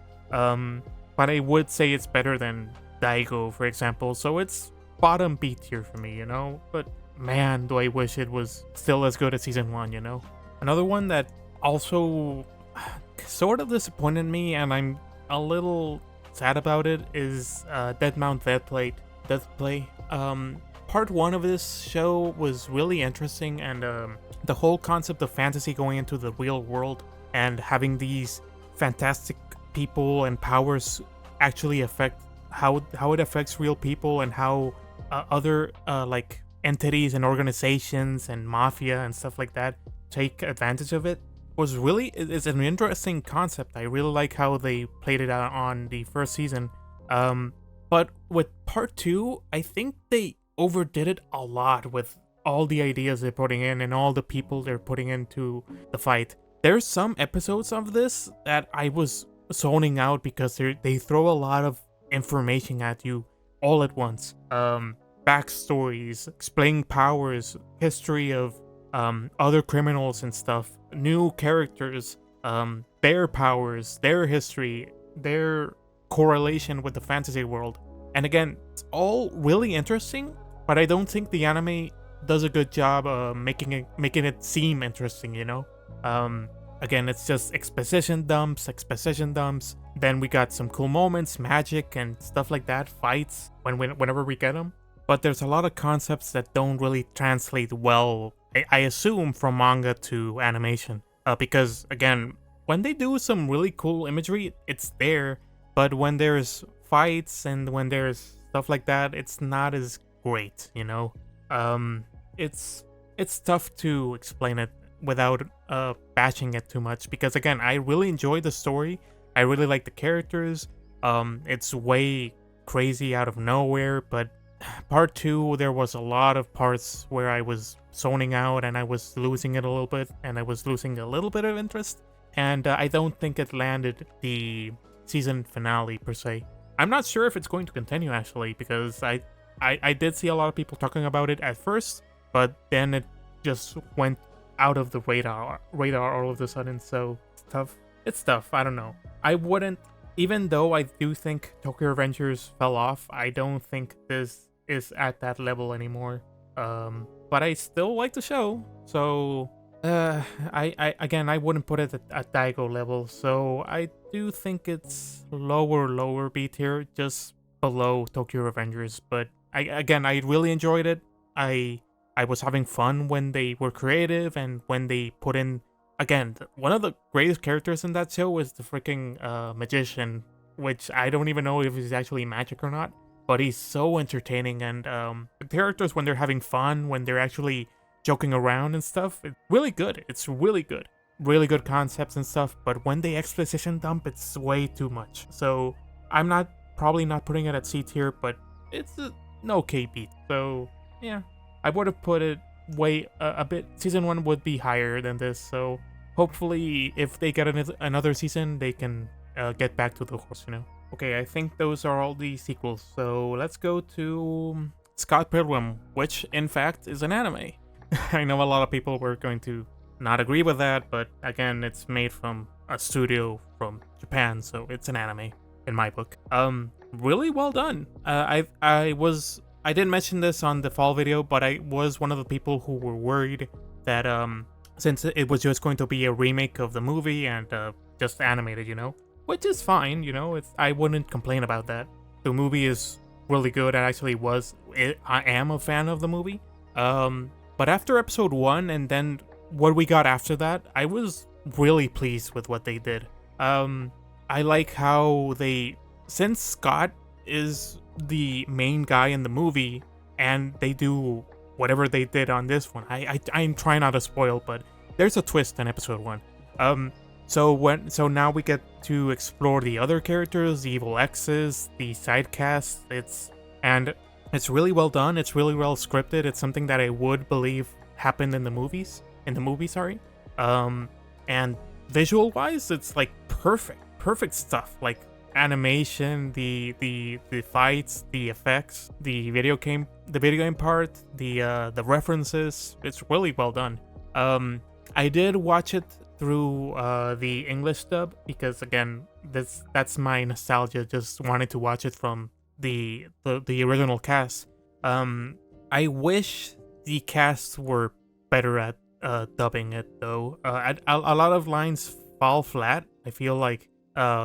S1: But I would say it's better than Daigo, for example. So it's bottom B tier for me, you know. But man, do I wish it was still as good as season 1, you know. Another one that also sort of disappointed me, and I'm a little sad about it, is Dead Mount Deathplay. Part 1 of this show was really interesting, and the whole concept of fantasy going into the real world and having these fantastic people and powers actually affect how it affects real people, and how other like entities and organizations and mafia and stuff like that take advantage of it it's an interesting concept. I really like how they played it out on the first season. But with part 2, I think they overdid it a lot with all the ideas they're putting in and all the people they're putting into the fight. There's some episodes of this that I was zoning out because they throw a lot of information at you all at once. Backstories, explaining powers, history of other criminals and stuff, new characters, their powers, their history, their correlation with the fantasy world. And again, it's all really interesting, but I don't think the anime does a good job making it seem interesting, you know? Again, it's just exposition dumps. Then we got some cool moments, magic and stuff like that, fights whenever we get them. But there's a lot of concepts that don't really translate well, I assume, from manga to animation. Because, again, when they do some really cool imagery, it's there. But when there's fights and when there's stuff like that, it's not as great, you know? It's tough to explain it without bashing it too much. Because, again, I really enjoy the story. I really like the characters. It's way crazy out of nowhere, but part 2, there was a lot of parts where I was zoning out and I was losing it a little bit, and I was losing a little bit of interest, and I don't think it landed the season finale per se. I'm not sure if it's going to continue, actually, because I did see a lot of people talking about it at first, but then it just went out of the radar all of a sudden, so it's tough. I don't know. I wouldn't, even though I do think Tokyo Revengers fell off, I don't think this is at that level anymore. But I still like the show, so I wouldn't put it at Daigo level, so I do think it's lower B tier, just below Tokyo Revengers. But I really enjoyed it. I was having fun when they were creative and when they put in, again, one of the greatest characters in that show is the freaking magician, which I don't even know if he's actually magic or not. But he's so entertaining, and the characters, when they're having fun, when they're actually joking around and stuff, it's really good. It's really good. Really good concepts and stuff, but when they exposition dump, it's way too much. So I'm probably not putting it at C tier, but okay beat. So yeah, I would have put it way a bit. Season 1 would be higher than this. So hopefully, if they get another season, they can get back to the horse. Okay, I think those are all the sequels. So let's go to Scott Pilgrim, which in fact is an anime. I know a lot of people were going to not agree with that, but again, it's made from a studio from Japan, so it's an anime in my book. Really well done. I didn't mention this on the fall video, but I was one of the people who were worried that since it was just going to be a remake of the movie and just animated, which is fine, I wouldn't complain about that. The movie is really good. I am a fan of the movie. But after episode 1 and then what we got after that, I was really pleased with what they did. I like how since Scott is the main guy in the movie and they do whatever they did on this one, I'm trying not to spoil, but there's a twist in episode 1. So now we get to explore the other characters, the evil exes, the side cast. It's really well done. It's really well scripted. It's something that I would believe happened in the movie, sorry. And visual wise, it's like perfect stuff. Like animation, the fights, the effects, the video game part, the references. It's really well done. I did watch it through the English dub because again, that's my nostalgia. Just wanted to watch it from the original cast. I wish the cast were better at dubbing it though. A lot of lines fall flat. I feel like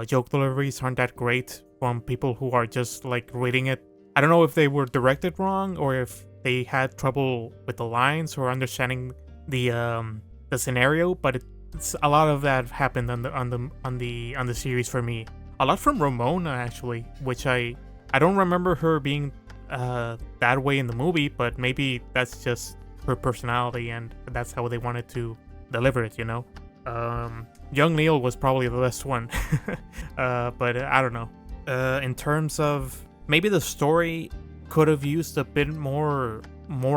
S1: joke deliveries aren't that great from people who are just like reading it. I don't know if they were directed wrong or if they had trouble with the lines or understanding the scenario, but it's a lot of that happened on the series for me. A lot from Ramona actually, which I don't remember her being that way in the movie, but maybe that's just her personality and that's how they wanted to deliver it, Young Neil was probably the best one, but I don't know. In terms of maybe the story could have used a bit more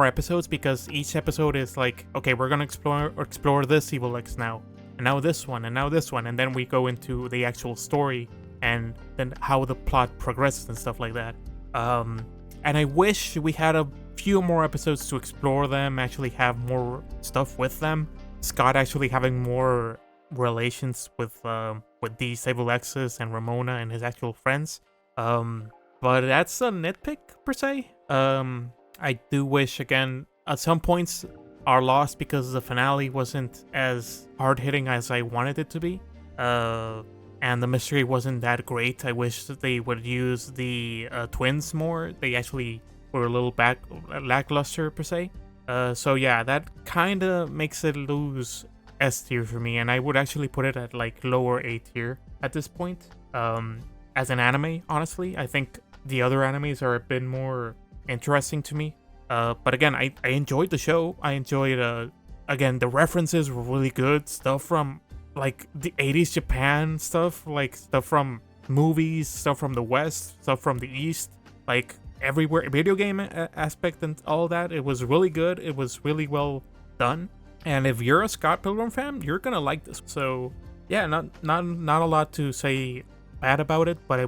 S1: episodes because each episode is like, okay, we're gonna explore this evil X now, and now this one, and now this one, and then we go into the actual story and then how the plot progresses and stuff like that. And I wish we had a few more episodes to explore them, actually have more stuff with them. Scott actually having more relations with these evil exes and Ramona and his actual friends. But that's a nitpick per se. I do wish, again, at some points are lost because the finale wasn't as hard-hitting as I wanted it to be. And the mystery wasn't that great. I wish that they would use the twins more. They actually were a little lackluster per se. So yeah, that kind of makes it lose S tier for me, and I would actually put it at like lower A tier at this point. As an anime, honestly, I think the other animes are a bit more interesting to me. But again, I enjoyed the show. I enjoyed, again, the references were really good. Stuff from like the 80s Japan stuff, like stuff from movies, stuff from the West, stuff from the East, like everywhere, video game aspect and all that. It was really good. It was really well done. And if you're a Scott Pilgrim fan, you're gonna like this. So yeah, not a lot to say bad about it, but I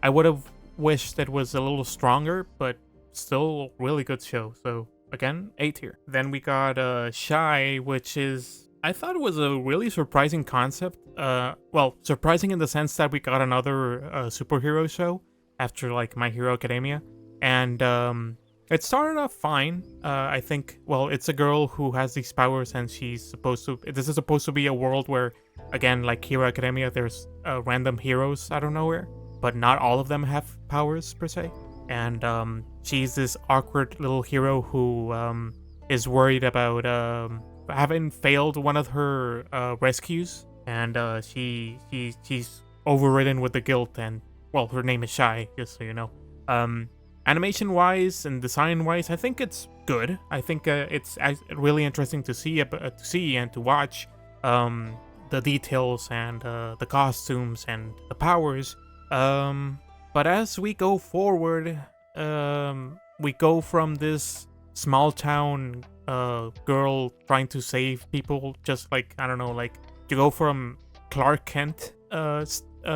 S1: would have wished it was a little stronger, but still really good show. So again, A tier. Then we got Shy, which is, I thought it was a really surprising concept. Well, surprising in the sense that we got another superhero show after like My Hero Academia, and it started off fine. I think, well, it's a girl who has these powers, and this is supposed to be a world where, again, like Hero Academia, there's random heroes out of nowhere, but not all of them have powers per se. And she's this awkward little hero who is worried about having failed one of her rescues, and she's overridden with the guilt, and well, her name is Shy, just so you know. Animation wise and design wise, I think it's good. I think it's really interesting to see and to watch the details and the costumes and the powers. But as we go forward, we go from this small town girl trying to save people, just like, I don't know, like you go from Clark Kent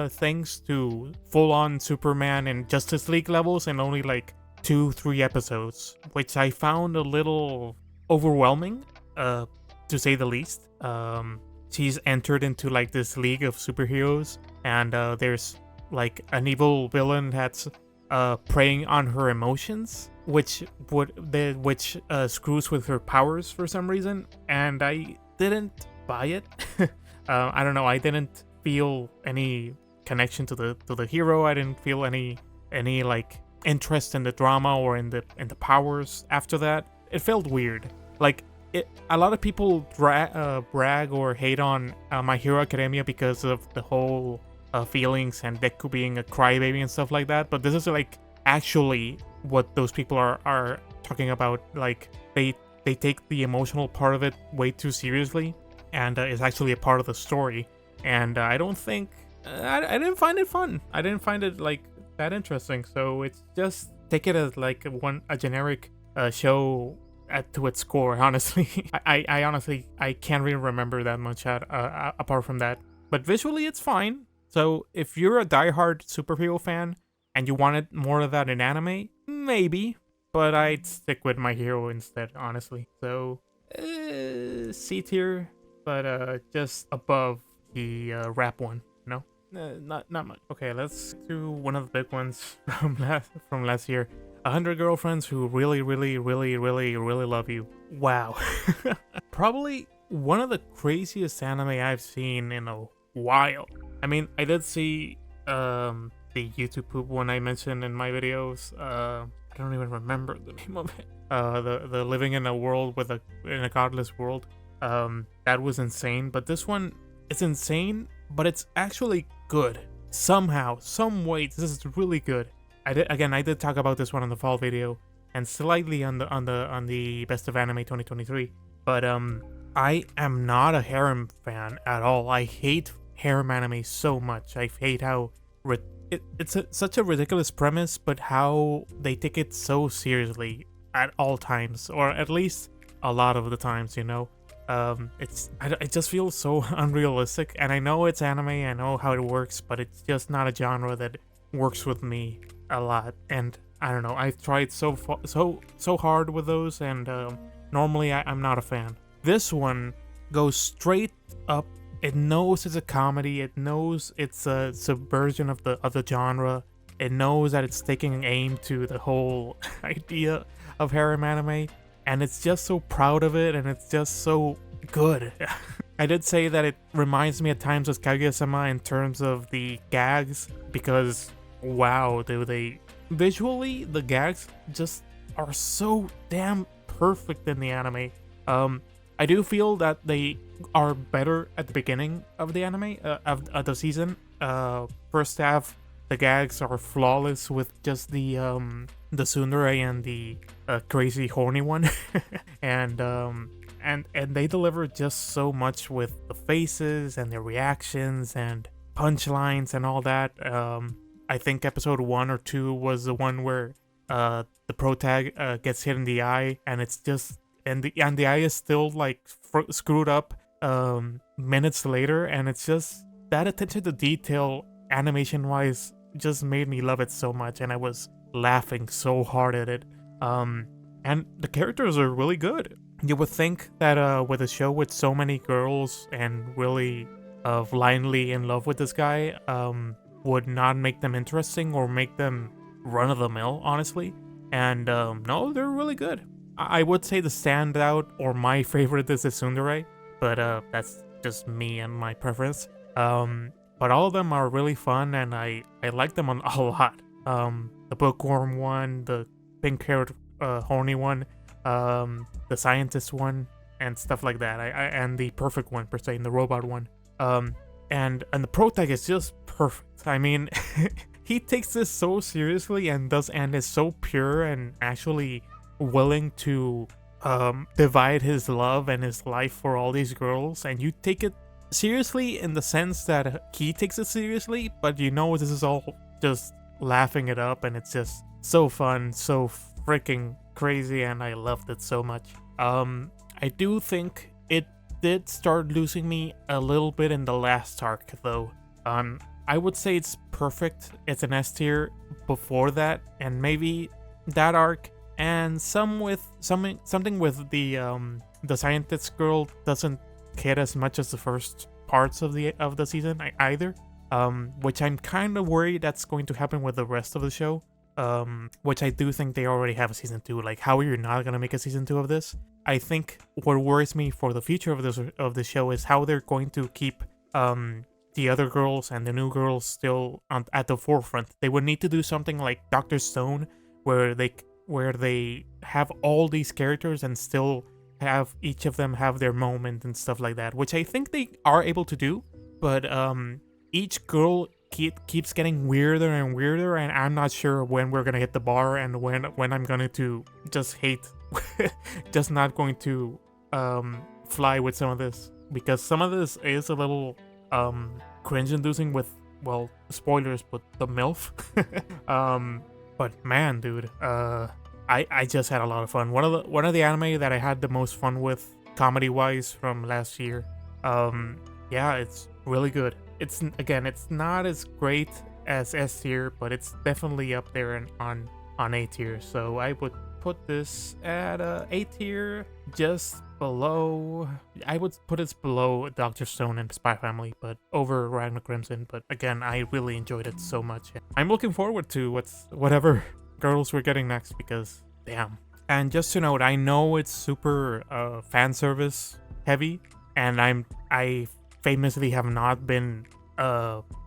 S1: things to full-on Superman and Justice League levels in only like 2-3 episodes, which I found a little overwhelming, to say the least. She's entered into like this league of superheroes, and there's like an evil villain that's preying on her emotions, which screws with her powers for some reason, and I didn't buy it. I don't know, I didn't feel any connection to the hero. I didn't feel any like interest in the drama or in the powers after that. It felt weird. Like a lot of people brag or hate on My Hero Academia because of the whole feelings and Deku being a crybaby and stuff like that, but this is like actually what those people are talking about. Like they take the emotional part of it way too seriously, and it's actually a part of the story. And I don't think I didn't find it fun. I didn't find it like that interesting. So it's just take it as like a generic show to its core. Honestly, I honestly I can't really remember that much apart from that. But visually, it's fine. So if you're a diehard superhero fan and you wanted more of that in anime, maybe. But I'd stick with My Hero instead, honestly. So C tier, but just above the rap one. No, not much. Okay, let's do one of the big ones from last year. 100 girlfriends who really love you. Wow. Probably one of the craziest anime I've seen in a while. I mean, I did see the YouTube poop one I mentioned in my videos. I don't even remember the name of it. The living in a world in a godless world. That was insane. But this one, it's insane, but it's actually good. Somehow, some way, this is really good. I did talk about this one on the fall video and slightly on the Best of Anime 2023. But I am not a harem fan at all. I hate harem anime so much. I hate how it's such a ridiculous premise, but how they take it so seriously at all times, or at least a lot of the times, you know. It just feels so unrealistic, and I know it's anime, I know how it works, but it's just not a genre that works with me a lot. And I don't know, I've tried so hard with those, and normally I'm not a fan. This one goes straight up. It knows it's a comedy. It knows it's a subversion of the genre. It knows that it's taking aim to the whole idea of harem anime, and it's just so proud of it, and it's just so good. I did say that it reminds me at times of Kaguya-sama in terms of the gags, because wow, do they visually, the gags just are so damn perfect in the anime. I do feel that they are better at the beginning of the anime, of the season. First half, the gags are flawless with just the tsundere and the crazy horny one, and they deliver just so much with the faces and their reactions and punchlines and all that. I think episode 1 or 2 was the one where the protag gets hit in the eye, and it's just and the eye is still like screwed up minutes later, and it's just that attention to detail animation wise just made me love it so much, and I was laughing so hard at it. And the characters are really good. You would think that with a show with so many girls and really blindly in love with this guy would not make them interesting or make them run-of-the-mill, honestly. And no, they're really good. I would say the standout or my favorite is the tsundere, but that's just me and my preference. But all of them are really fun, and I like them a lot. The bookworm one, the pink-haired horny one, the scientist one, and stuff like that. And the perfect one per se, and the robot one. And the protag is just perfect. I mean, he takes this so seriously and is so pure and actually willing to divide his love and his life for all these girls, and you take it seriously in the sense that he takes it seriously, but you know this is all just laughing it up, and it's just so fun, so freaking crazy, and I loved it so much. I do think it did start losing me a little bit in the last arc though. I would say it's perfect. It's an S tier before that, and maybe that arc, and something with the scientist girl doesn't hit as much as the first parts of the season either. Which I'm kind of worried that's going to happen with the rest of the show. Which I do think they already have a season 2. Like, how are you not gonna make a season 2 of this? I think what worries me for the future of the show is how they're going to keep the other girls and the new girls still at the forefront. They would need to do something like Dr. Stone, where they have all these characters and still have each of them have their moment and stuff like that, which I think they are able to do. But each girl keeps getting weirder and weirder, and I'm not sure when we're gonna hit the bar and when I'm gonna to just hate, just not going to fly with some of this, because some of this is a little cringe-inducing with, well, spoilers, but the MILF. But man, dude, I just had a lot of fun. One of the anime that I had the most fun with comedy-wise from last year. Yeah, it's really good. It's not as great as S tier, but it's definitely up there and on A tier. So I would put this at A tier, just below. I would put it below Dr. Stone and Spy Family, but over Ragna Crimson. But again, I really enjoyed it so much. I'm looking forward to whatever girls we're getting next, because damn. And just to note, I know it's super fan service heavy, and I famously have not been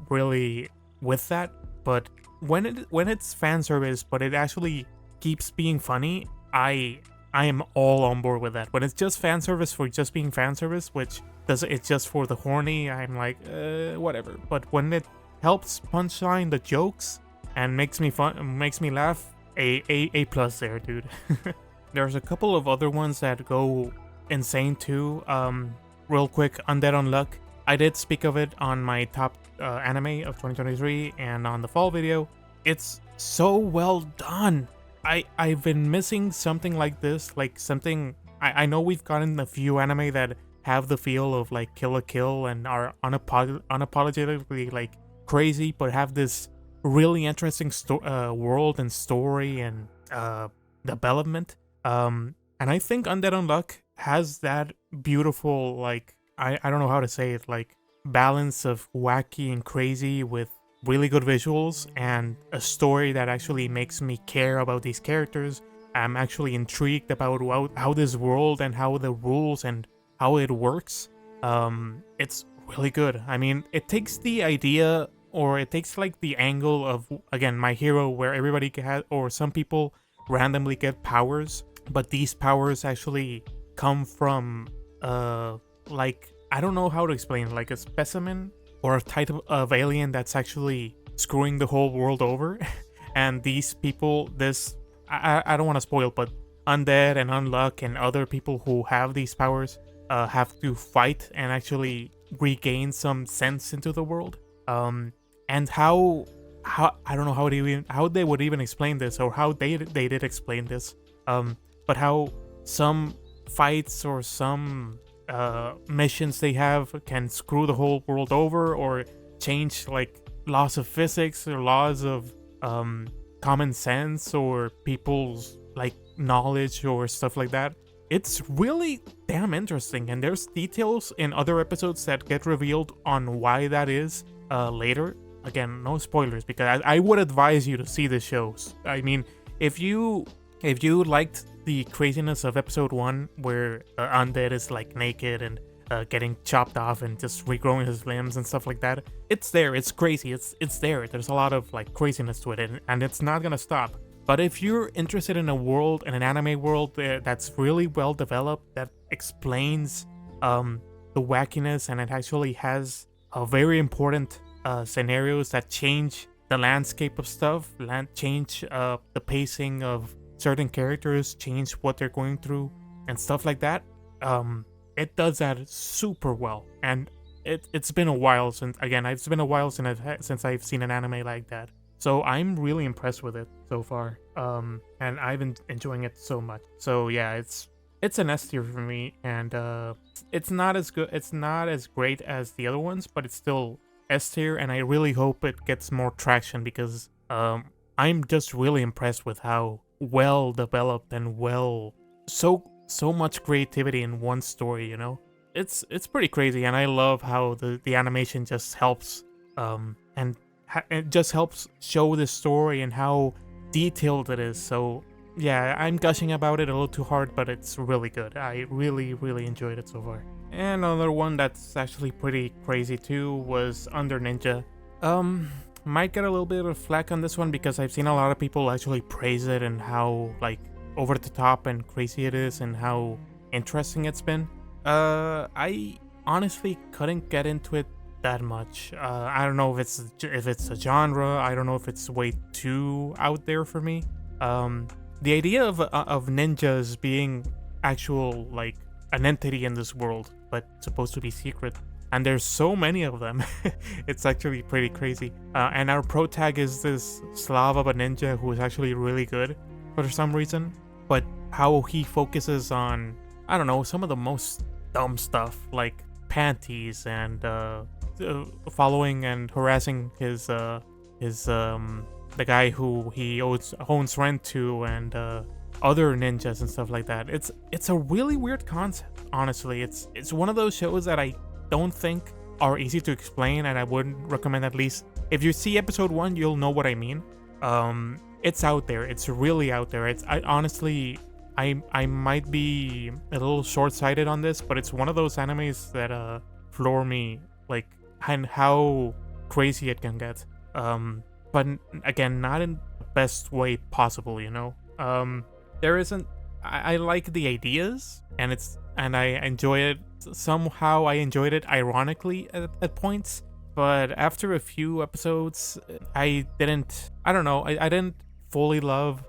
S1: really with that, but when it's fan service but it actually keeps being funny, I am all on board with that. When it's just fan service for just being fan service, which it's just for the horny, I'm like whatever. But when it helps punchline the jokes and makes me laugh, A plus there, dude. There's a couple of other ones that go insane too. Real quick, Undead Unluck. I did speak of it on my top anime of 2023 and on the fall video. It's so well done. I've been missing something like this, like something. I know we've gotten a few anime that have the feel of like Kill la Kill and are unapologetically like crazy, but have this really interesting world and story and development. And I think Undead Unluck has that beautiful, like, I don't know how to say it, like, balance of wacky and crazy with really good visuals and a story that actually makes me care about these characters. I'm actually intrigued about how this world and how the rules and how it works. It's really good. I mean, it takes the idea, or it takes like the angle of, again, My Hero, where everybody or some people randomly get powers, but these powers actually come from like, I don't know how to explain, like a specimen or a type of alien that's actually screwing the whole world over. And these people, I don't want to spoil, but Undead and Unluck and other people who have these powers have to fight and actually regain some sense into the world. And how I don't know how they would even explain this, or how they did explain this. But how some fights or some missions they have can screw the whole world over, or change like laws of physics or laws of common sense or people's like knowledge or stuff like that. It's really damn interesting, and there's details in other episodes that get revealed on why that is later. Again, no spoilers, because I would advise you to see the shows. I mean, if you liked the craziness of episode 1, where Undead is like naked and getting chopped off and just regrowing his limbs and stuff like that, it's there, it's crazy, it's there. There's a lot of like craziness to it, and it's not gonna stop. But if you're interested in a world, in an anime world that's really well developed, that explains the wackiness, and it actually has a very important scenarios that change the landscape of stuff, change the pacing of certain characters, change what they're going through and stuff like that, it does that super well. And it's been a while since I've seen an anime like that. So I'm really impressed with it so far. And I've been enjoying it so much. So yeah, it's an S tier for me, and it's not as good. It's not as great as the other ones, but it's still S tier, and I really hope it gets more traction because I'm just really impressed with how well developed and so much creativity in one story. You know, it's pretty crazy, and I love how the animation just helps and it just helps show the story and how detailed it is. So yeah, I'm gushing about it a little too hard, but it's really good. I really enjoyed it so far. And another one that's actually pretty crazy too was Under Ninja. Might get a little bit of flack on this one because I've seen a lot of people actually praise it and how like over the top and crazy it is and how interesting it's been. I honestly couldn't get into it that much. I don't know if it's a genre. I don't know if it's way too out there for me. The idea of ninjas being actual like an entity in this world, but supposed to be secret, and there's so many of them. It's actually pretty crazy. And our pro tag is this Slav of a ninja who is actually really good for some reason, but how he focuses on, I don't know, some of the most dumb stuff like panties and following and harassing his the guy who he owns rent to, and other ninjas and stuff like that. It's a really weird concept, honestly. It's one of those shows that I don't think are easy to explain, and I wouldn't recommend. At least if you see episode 1, you'll know what I mean. It's out there. It's really out there. I might be a little short-sighted on this, but it's one of those animes that floor me, like, and how crazy it can get. But again, not in the best way possible, you know. There isn't. I like the ideas, and I enjoy it. Somehow I enjoyed it ironically at points, but after a few episodes, I don't know. I didn't fully love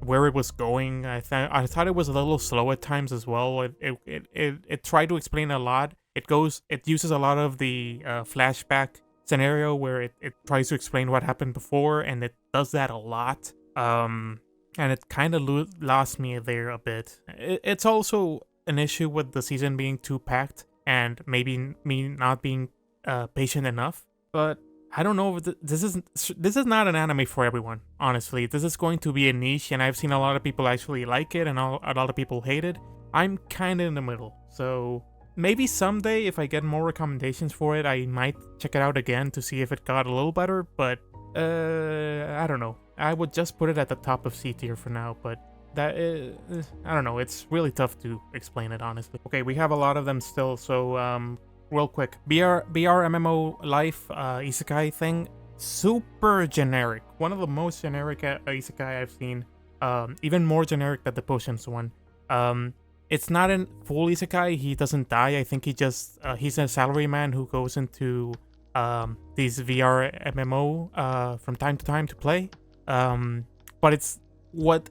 S1: where it was going. I thought it was a little slow at times as well. It tried to explain a lot. It uses a lot of the flashback scenario where it tries to explain what happened before, and it does that a lot. And it kind of lost me there a bit. It's also an issue with the season being too packed and maybe me not being patient enough. But I don't know if this is not an anime for everyone. Honestly, this is going to be a niche, and I've seen a lot of people actually like it and a lot of people hate it. I'm kind of in the middle, so maybe someday if I get more recommendations for it, I might check it out again to see if it got a little better. But I don't know. I would just put it at the top of C tier for now, but that is, I don't know, it's really tough to explain it, honestly. Okay, we have a lot of them still, so real quick. VRMMO Life Isekai thing, super generic. One of the most generic Isekai I've seen, even more generic than the Potions one. It's not a full Isekai, he doesn't die. I think he's a salaryman who goes into these VRMMO from time to time to play. But it's what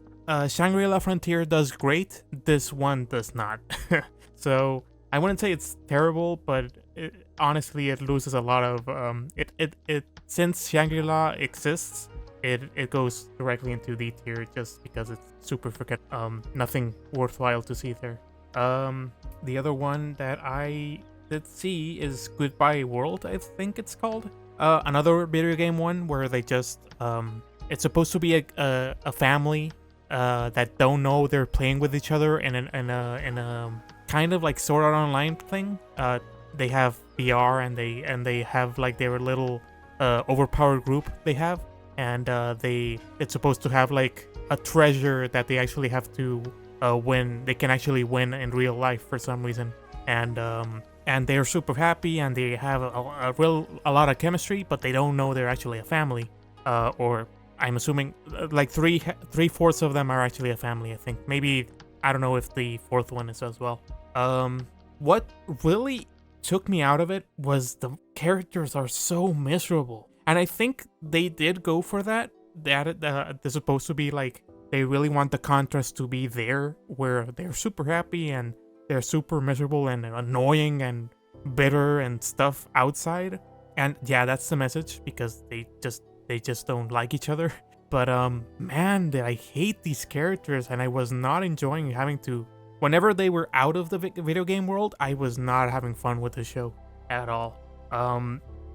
S1: Shangri-La Frontier does great, this one does not. So I wouldn't say it's terrible, but honestly it loses a lot of since Shangri-La exists, it goes directly into D tier just because it's super nothing worthwhile to see there. The other one that I did see is Goodbye World, I think it's called. Another video game one where they just it's supposed to be a family that don't know they're playing with each other in a kind of like Sword Art Online thing. They have VR and they have like their little overpowered group they have, and it's supposed to have like a treasure that they actually have to win. They can actually win in real life for some reason, and they're super happy and they have a lot of chemistry, but they don't know they're actually a family, or I'm assuming like three-fourths of them are actually a family, I think. Maybe, I don't know if the fourth one is as well. What really took me out of it was the characters are so miserable. And I think they did go for that. They're supposed to be like, they really want the contrast to be there, where they're super happy and they're super miserable and annoying and bitter and stuff outside. And yeah, that's the message, because they they just don't like each other. But man, did I hate these characters, and I was not enjoying having to. Whenever they were out of the video game world, I was not having fun with the show at all.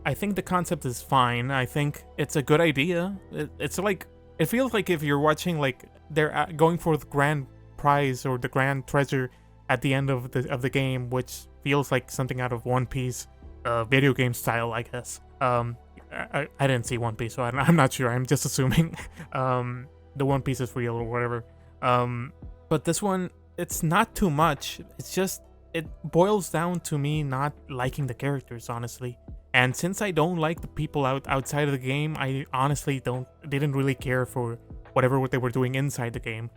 S1: I think the concept is fine. I think it's a good idea. It's like, it feels like if you're watching, like, they're going for the grand prize or the grand treasure at the end of the game, which feels like something out of One Piece, video game style, I guess. I didn't see One Piece, so I'm not sure. I'm just assuming the One Piece is real or whatever. But this one, it's not too much. It's just, it boils down to me not liking the characters, honestly. And since I don't like the people outside of the game, I honestly didn't really care for whatever they were doing inside the game.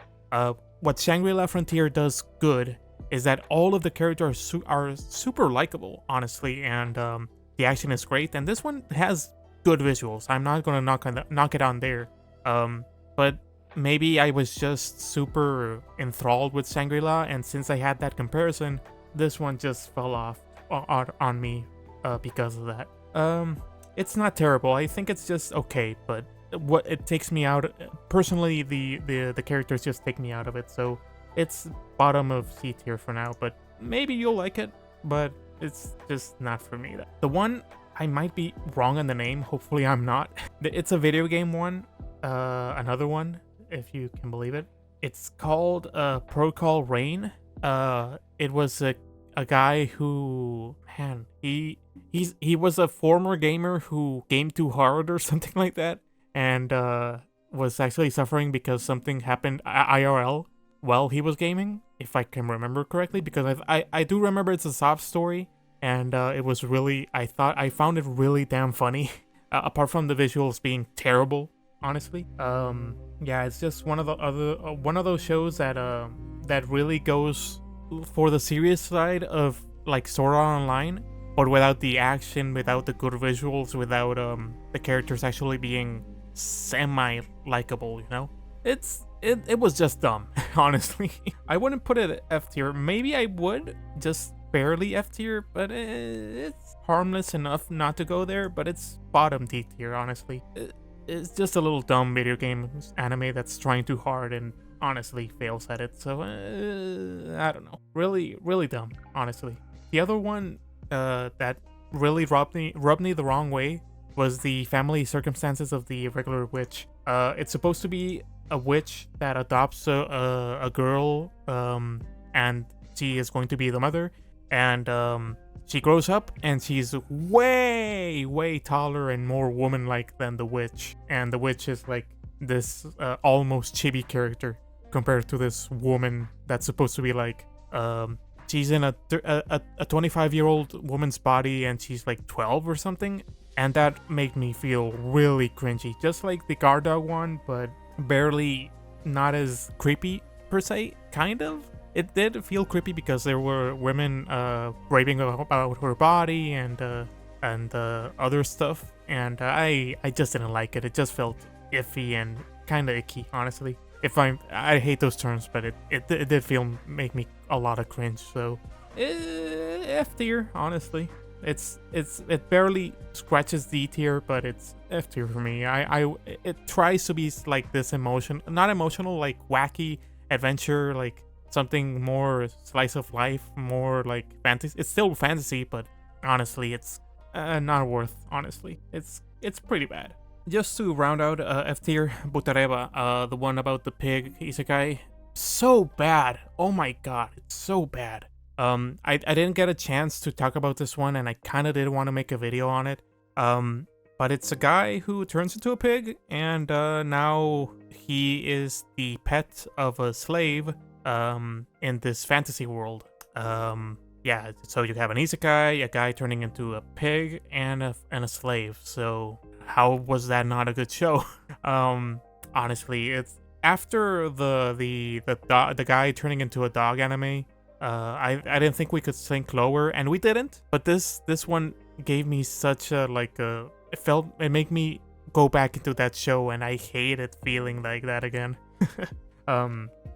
S1: What Shangri-La Frontier does good is that all of the characters are super likable, honestly, and the action is great. And this one has good visuals. I'm not gonna knock it on there. But maybe I was just super enthralled with Shangri-La, and since I had that comparison, this one just fell off on me because of that. It's not terrible. I think it's just okay, but what it takes me out personally, the characters just take me out of it. So it's bottom of C tier for now, but maybe you'll like it, but it's just not for me. The one, I might be wrong on the name, hopefully I'm not. It's a video game one, another one, if you can believe it. It's called Protocol Rain. It was a guy who, man, he was a former gamer who gamed too hard or something like that, and was actually suffering because something happened IRL while he was gaming, if I can remember correctly, because I do remember it's a soft story, and it was really, I found it really damn funny, apart from the visuals being terrible, honestly. Yeah, it's just one of those shows that really goes for the serious side of like Sword Art Online, but without the action, without the good visuals, without the characters actually being semi-likable, you know? It was just dumb, honestly. I wouldn't put it F tier. Maybe I would, just barely F tier, but it's harmless enough not to go there, but it's bottom D tier, honestly. It's just a little dumb video game anime that's trying too hard and honestly fails at it, so I don't know. Really, really dumb, honestly. The other one that really rubbed me the wrong way was the family circumstances of the Irregular witch. It's supposed to be a witch that adopts a girl, and she is going to be the mother, and she grows up and she's way taller and more woman-like than the witch, and the witch is like this almost chibi character compared to this woman that's supposed to be like, she's in a 25-year-old woman's body and she's like 12 or something, and that made me feel really cringy, just like the guard dog one, but barely not as creepy per se. Kind of, it did feel creepy because there were women raving about her body and other stuff, and I just didn't like it. It just felt iffy and kind of icky, honestly. I hate those terms, but it did make me a lot of cringe. So F tier, honestly. It barely scratches D tier, but it's F tier for me. It tries to be like this not emotional, like wacky adventure, like something more slice of life, more like fantasy. It's still fantasy, but honestly, it's not worth. Honestly, it's pretty bad. Just to round out F tier, Butareba, the one about the pig isekai, so bad. Oh my god, it's so bad. I didn't get a chance to talk about this one, and I kind of did want to make a video on it. But it's a guy who turns into a pig, and now he is the pet of a slave in this fantasy world. Yeah, so you have an isekai, a guy turning into a pig, and a slave. So how was that not a good show? Honestly, it's after the guy turning into a dog anime. I didn't think we could sink lower, and we didn't. But this one gave me such a it made me go back into that show, and I hated feeling like that again.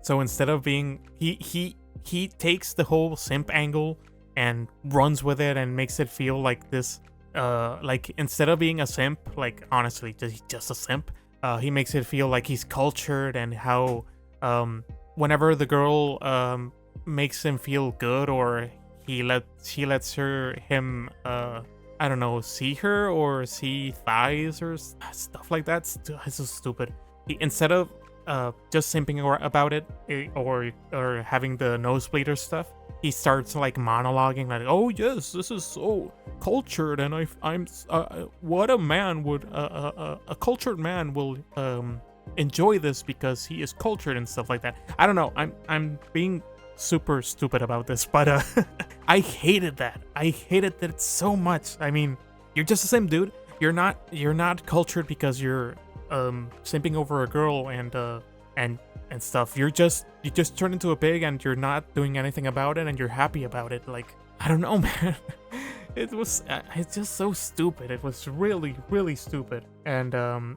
S1: So instead of being he takes the whole simp angle and runs with it and makes it feel like this like instead of being a simp, like honestly, just a simp, he makes it feel like he's cultured, and how whenever the girl makes him feel good, or she lets him I don't know, see her or see thighs or stuff like that. It's so stupid. Instead of just simping about it, or having the nosebleed or stuff, he starts like monologuing like, "Oh yes, this is so cultured, and I'm what a man would a cultured man will enjoy this because he is cultured," and stuff like that. I don't know. I'm being super stupid about this, but I hated that. I hated that so much. I mean, you're just the same dude. You're not cultured because you're simping over a girl and stuff. You just turn into a pig, and you're not doing anything about it, and you're happy about it. Like, I don't know, man. It's just so stupid. It was really, really stupid. And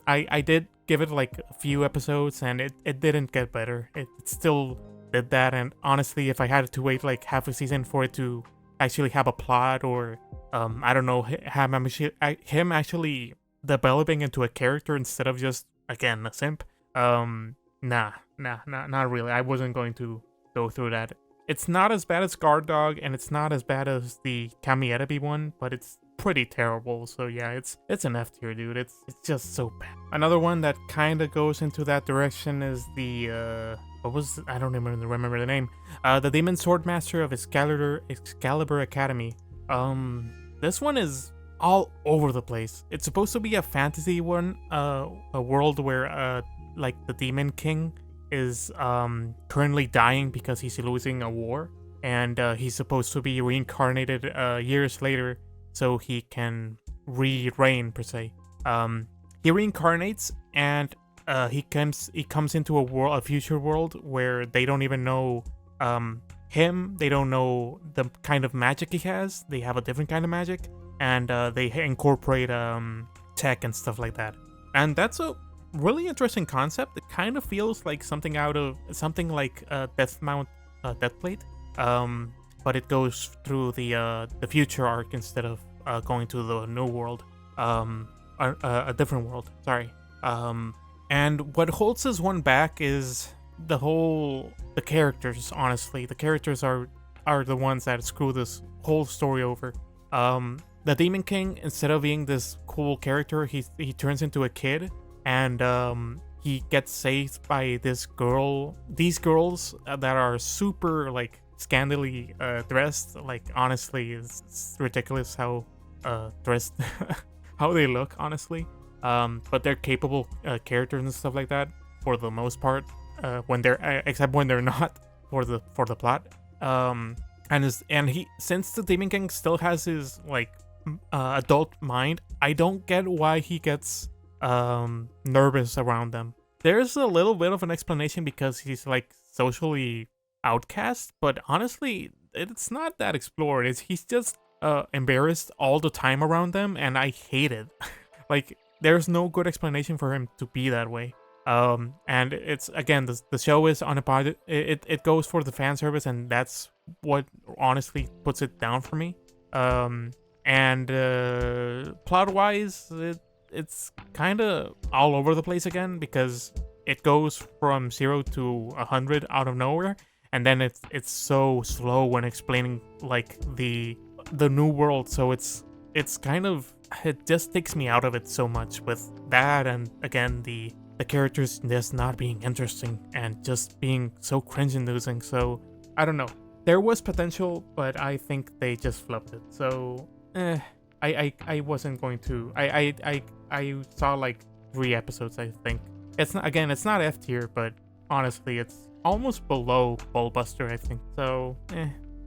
S1: I did give it like a few episodes, and it didn't get better. It still did that. And honestly, if I had to wait like half a season for it to actually have a plot, or I don't know, him actually developing into a character instead of just, again, a simp, not really. I wasn't going to go through that. It's not as bad as Guard Dog, and it's not as bad as the KamiErabi one, but it's pretty terrible. So yeah, it's an F tier, dude. It's just so bad. Another one that kind of goes into that direction is the I don't even remember the name. The Demon Sword Master of Excalibur Academy. This one is all over the place. It's supposed to be a fantasy one, a world where like the Demon King is currently dying because he's losing a war, and he's supposed to be reincarnated years later so he can reign per se. He reincarnates, and he comes into a future world where they don't even know him. They don't know the kind of magic he has. They have a different kind of magic, and they incorporate tech and stuff like that. And that's a really interesting concept. It kind of feels like something like Deathmount Deathplate, but it goes through the future arc instead of going to the new world, a different world. Sorry. And what holds this one back is the characters. Honestly, the characters are the ones that screw this whole story over. The Demon King, instead of being this cool character, he turns into a kid, and he gets saved by these girls that are super like scandally dressed. Like, honestly, it's ridiculous how dressed how they look, honestly. But they're capable characters and stuff like that for the most part, when they're except when they're not for the plot. And he, since the Demon King still has his like adult mind, I don't get why he gets nervous around them. There's a little bit of an explanation because he's like socially outcast, but honestly, it's not that explored. He's just embarrassed all the time around them, and I hate it. Like, there's no good explanation for him to be that way. And it's, again, the show is unapologetic. It goes for the fan service, and that's what honestly puts it down for me. And plot wise, it's kind of all over the place again, because it goes from 0 to 100 out of nowhere, and then it's so slow when explaining like the new world. So it's kind of, it just takes me out of it so much with that, and again the characters just not being interesting and just being so cringe-inducing. So I don't know. There was potential, but I think they just flubbed it. So I wasn't going to. I saw like 3 episodes, I think. It's not F tier, but honestly, it's almost below Bullbuster, I think. So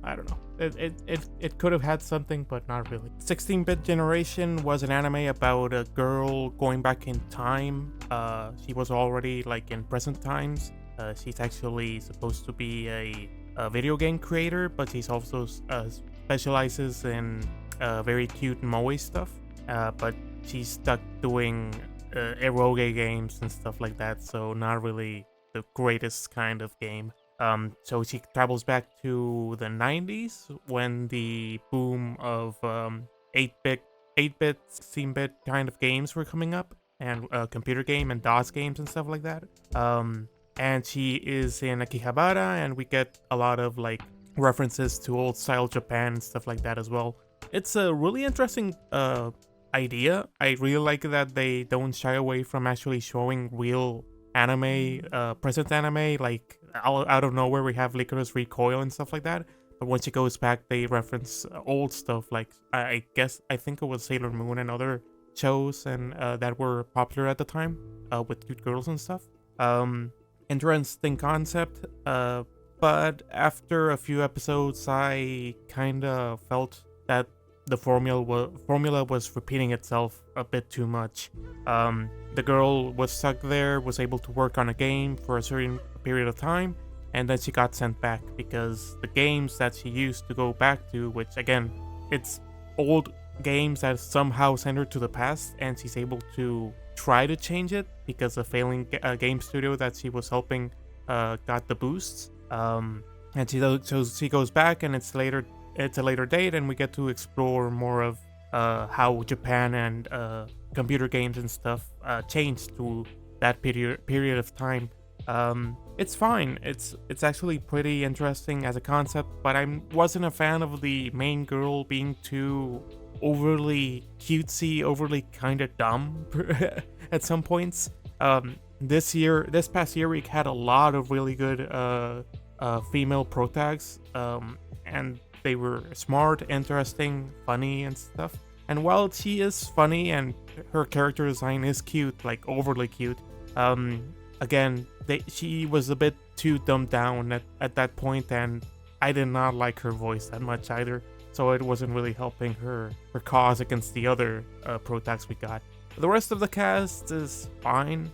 S1: I don't know. It could have had something, but not really. 16-Bit Generation was an anime about a girl going back in time. She was already like in present times. She's actually supposed to be a video game creator, but she's also specializes in very cute moe stuff. But she's stuck doing eroge games and stuff like that, so not really the greatest kind of game. So she travels back to the 90s when the boom of 8-bit 8-bit, 16-bit kind of games were coming up, and computer game and DOS games and stuff like that. And she is in Akihabara, and we get a lot of like references to old style Japan and stuff like that as well. It's a really interesting idea. I really like that they don't shy away from actually showing real anime, present anime, like out of nowhere we have Licorice Recoil and stuff like that. But when she goes back, they reference old stuff, like I think it was Sailor Moon and other shows and that were popular at the time with cute girls and stuff. Interesting concept, but after a few episodes, I kind of felt that the formula was repeating itself a bit too much. The girl was stuck there, was able to work on a game for a certain period of time, and then she got sent back because the games that she used to go back to, which again, it's old games that somehow send her to the past, and she's able to try to change it because a failing game studio that she was helping got the boosts. And she goes back, and it's a later date, and we get to explore more of how Japan and computer games and stuff changed through that period of time. It's fine. It's actually pretty interesting as a concept, but I wasn't a fan of the main girl being too overly cutesy, overly kind of dumb at some points. This past year, we had a lot of really good female protags, and they were smart, interesting, funny, and stuff. And while she is funny and her character design is cute, like overly cute, again, she was a bit too dumbed down at that point, and I did not like her voice that much either. So it wasn't really helping her cause against the other protags we got. The rest of the cast is fine,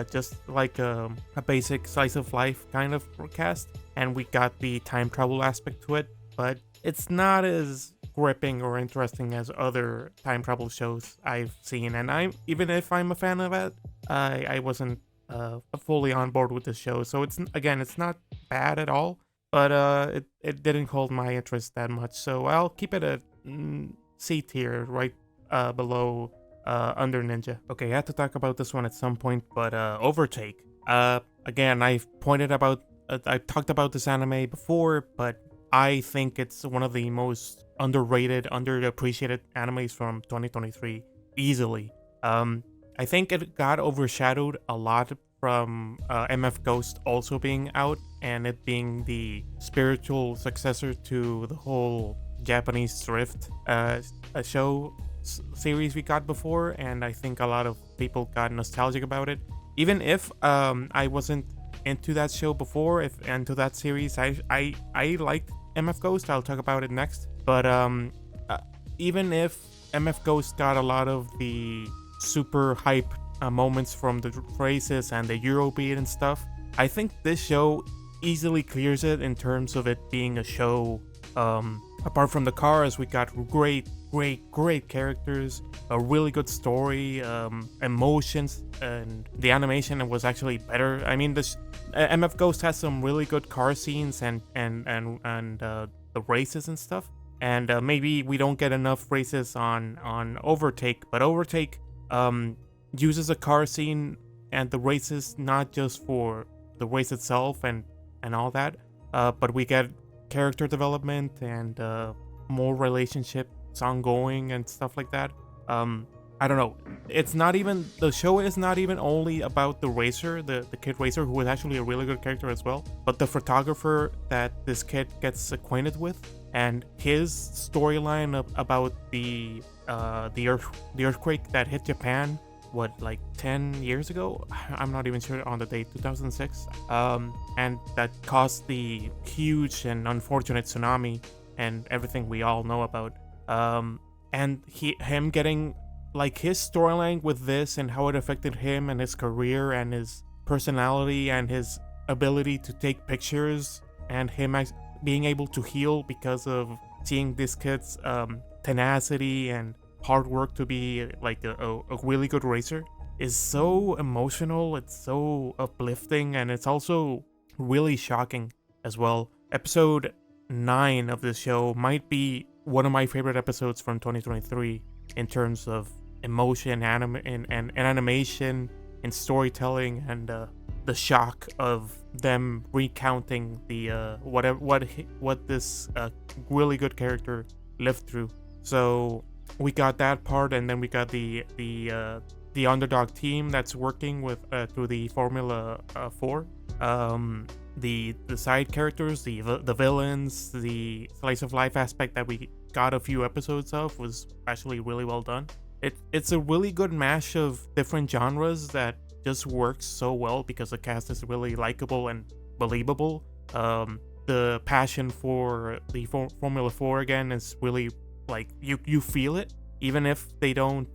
S1: just like a basic slice of life kind of cast, and we got the time travel aspect to it, but it's not as gripping or interesting as other time travel shows I've seen. And even if I'm a fan of it, I wasn't fully on board with the show. So it's not bad at all, but it didn't hold my interest that much. So I'll keep it at C tier, right below Under Ninja. Okay, I had to talk about this one at some point, but Overtake. Again, I've talked about this anime before, but I think it's one of the most underrated, underappreciated animes from 2023, easily. I think it got overshadowed a lot from MF Ghost also being out, and it being the spiritual successor to the whole Japanese thrift series we got before, and I think a lot of people got nostalgic about it. Even if I wasn't into that show before, into that series, I liked MF Ghost. I'll talk about it next. But even if MF Ghost got a lot of the super hype moments from the phrases and the Eurobeat and stuff, I think this show easily clears it in terms of it being a show. Apart from the cars, we got great characters, a really good story, emotions, and the animation was actually better. I mean, this MF Ghost has some really good car scenes and the races and stuff. And maybe we don't get enough races on Overtake, but Overtake uses a car scene and the races not just for the race itself and all that, but we get character development and more relationships ongoing and stuff like that. I don't know. The show is not even only about the racer, the kid racer, who is actually a really good character as well, but the photographer that this kid gets acquainted with, and his storyline about the earthquake that hit Japan, like 10 years ago? I'm not even sure on the date, 2006, and that caused the huge and unfortunate tsunami and everything we all know about. And him getting like his storyline with this and how it affected him and his career and his personality and his ability to take pictures, and him being able to heal because of seeing this kid's tenacity and hard work to be like a really good racer, is so emotional. It's so uplifting, and it's also really shocking as well. Episode 9 of this show might be one of my favorite episodes from 2023. in terms of emotion, and animation, and storytelling, and the shock of them recounting the what this really good character lived through. So we got that part, and then we got the underdog team that's working with through the Formula 4. The side characters, the villains, the slice of life aspect that we got a few episodes of was actually really well done. It's a really good mash of different genres that just works so well because the cast is really likable and believable. The passion for the Formula 4 again is really like you feel it, even if they don't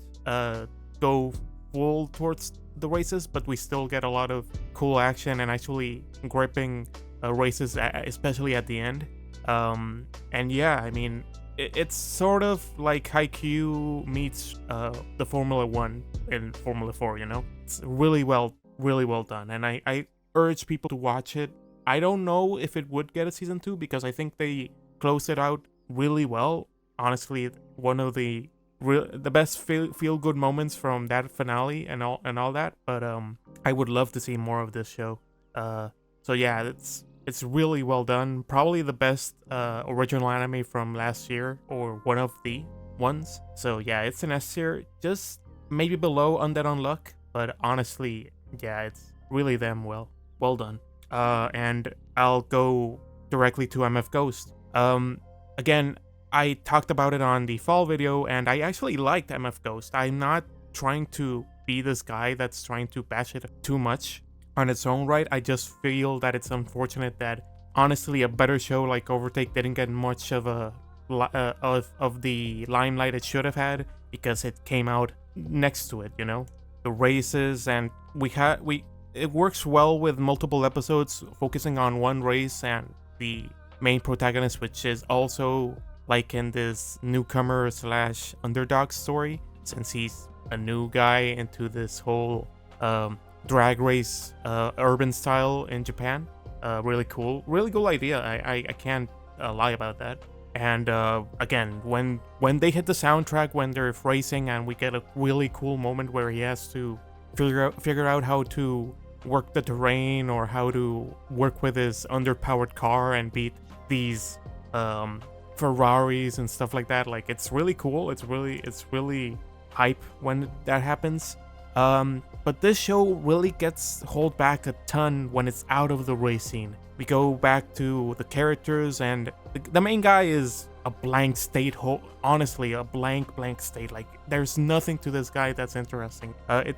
S1: go full towards the races, but we still get a lot of cool action and actually gripping races, especially at the end. And yeah, I mean, it's sort of like Haikyuu meets the Formula 1 and Formula 4, you know? It's really well done, and I urge people to watch it. I don't know if it would get a season 2 because I think they closed it out really well. Honestly, one of the best feel good moments from that finale and all that, but I would love to see more of this show. So yeah, it's really well done. Probably the best original anime from last year, or one of the ones. So yeah, it's an S tier, just maybe below Undead Unluck, but honestly, yeah, it's really damn well done. And I'll go directly to MF Ghost. Again, I talked about it on the fall video, and I actually liked MF Ghost. I'm not trying to be this guy that's trying to bash it too much on its own right. I just feel that it's unfortunate that, honestly, a better show like Overtake didn't get much of of the limelight it should have had because it came out next to it, you know? The races, and it works well with multiple episodes focusing on one race and the main protagonist, which is also like in this newcomer / underdog story, since he's a new guy into this whole drag race urban style in Japan. Really cool idea. I can't lie about that. And again, when they hit the soundtrack when they're racing, and we get a really cool moment where he has to figure out how to work the terrain, or how to work with his underpowered car and beat these Ferraris and stuff like that. Like, it's really cool. It's really hype when that happens. But this show really gets held back a ton when it's out of the race scene. We go back to the characters, and the main guy is a blank state. Honestly, a blank state. Like, there's nothing to this guy that's interesting.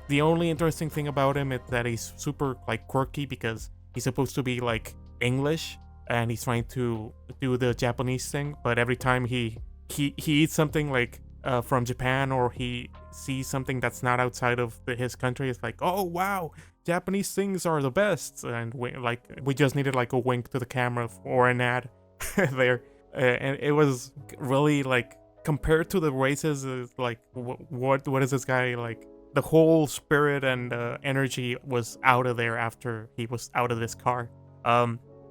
S1: The only interesting thing about him is that he's super like quirky because he's supposed to be like English, and he's trying to do the Japanese thing, but every time he eats something like from Japan, or he sees something that's not outside of his country, it's like, oh wow, Japanese things are the best, and we just needed like a wink to the camera or an ad there, and it was really like, compared to the races, like what is this guy like? The whole spirit and energy was out of there after he was out of this car,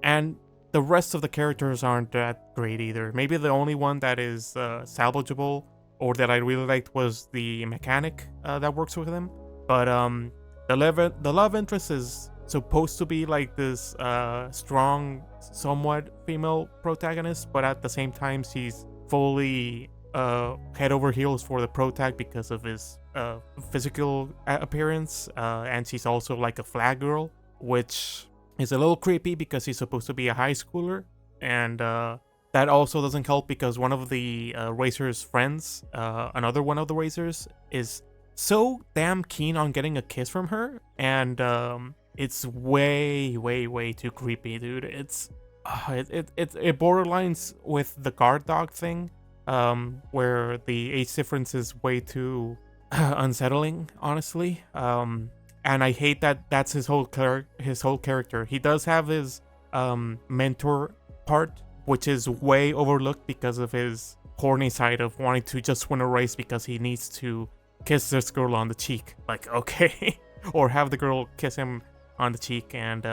S1: and the rest of the characters aren't that great either. Maybe the only one that is salvageable, or that I really liked, was the mechanic that works with him. But the love interest is supposed to be like this strong, somewhat female protagonist, but at the same time she's fully head over heels for the protag because of his physical appearance, and she's also like a flag girl, which is a little creepy because he's supposed to be a high schooler, and that also doesn't help because one of the racer's friends, another one of the racers, is so damn keen on getting a kiss from her, and it's way too creepy, dude. It borderlines with the guard dog thing, where the age difference is way too unsettling, honestly. And I hate that that's his whole character. He does have his mentor part, which is way overlooked because of his horny side of wanting to just win a race because he needs to kiss this girl on the cheek. Like, okay. Or have the girl kiss him on the cheek. And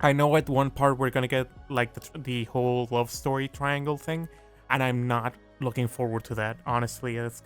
S1: I know at one part we're gonna get like the whole love story triangle thing. and I'm not looking forward to that. Honestly, that's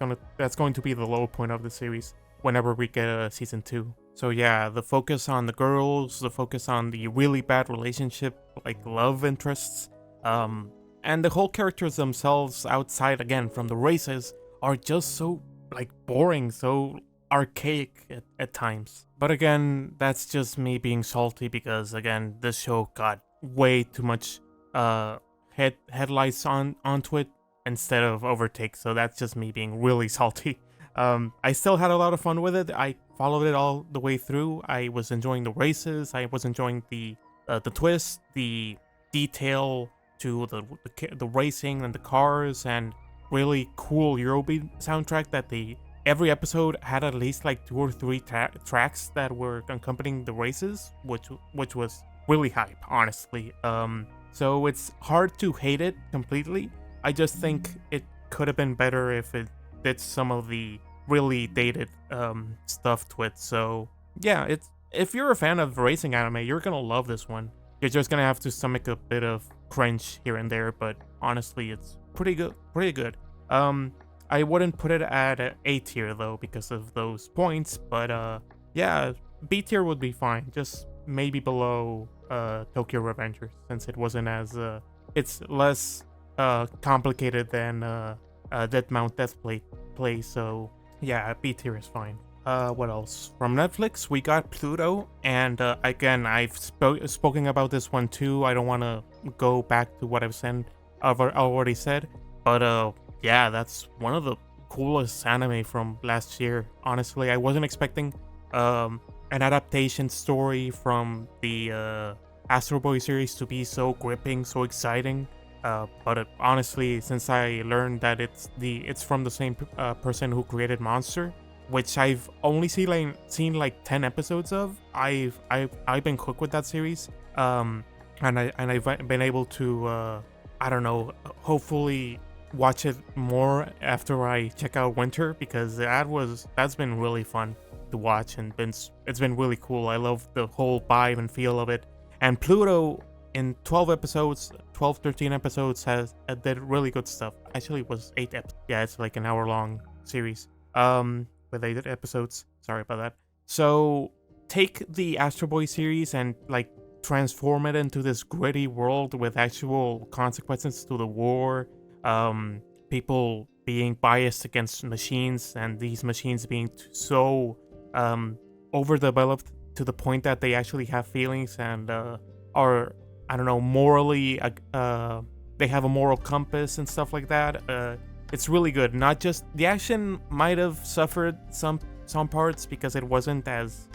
S1: going to be the low point of the series whenever we get a season 2. So yeah, the focus on the girls, the focus on the really bad relationship, like love interests, and the whole characters themselves outside again from the races are just so like boring, so archaic at times. But again, that's just me being salty because again, this show got way too much headlights onto it instead of Overtake, so that's just me being really salty. I still had a lot of fun with it. I followed it all the way through. I was enjoying the races. I was enjoying the twist, the detail to the racing and the cars, and really cool Eurobeat soundtrack that every episode had at least like 2 or 3 tracks that were accompanying the races, which was really hype, honestly. So it's hard to hate it completely. I just think it could have been better if it did some of the really dated stuff to it. So yeah, if you're a fan of racing anime, you're gonna love this one. You're just gonna have to stomach a bit of cringe here and there, but honestly, it's pretty good. I wouldn't put it at A tier though because of those points, but yeah, B tier would be fine. Just maybe below Tokyo Revengers, since it wasn't as it's less complicated than Dead Mount Death Play. So yeah, B tier is fine. What else? From Netflix, we got Pluto, and again, I've spoken about this one too. I don't want to go back to what I've already said, but yeah, that's one of the coolest anime from last year. Honestly, I wasn't expecting an adaptation story from the Astro Boy series to be so gripping, so exciting. But honestly, since I learned that it's from the same person who created Monster, which I've only seen like 10 episodes of, I've been hooked with that series. And I've been able to I don't know, hopefully watch it more after I check out Winter, because that's been really fun to watch, and it's been really cool. I love the whole vibe and feel of it. And Pluto in 13 episodes did really good stuff. Actually, it was 8 episodes. Yeah, it's like an hour-long series. With 8 episodes. Sorry about that. So take the Astro Boy series and like transform it into this gritty world with actual consequences to the war. People being biased against machines, and these machines being so overdeveloped to the point that they actually have feelings and are, I don't know, morally they have a moral compass and stuff like that. It's really good. Not just the action might have suffered some parts because it wasn't as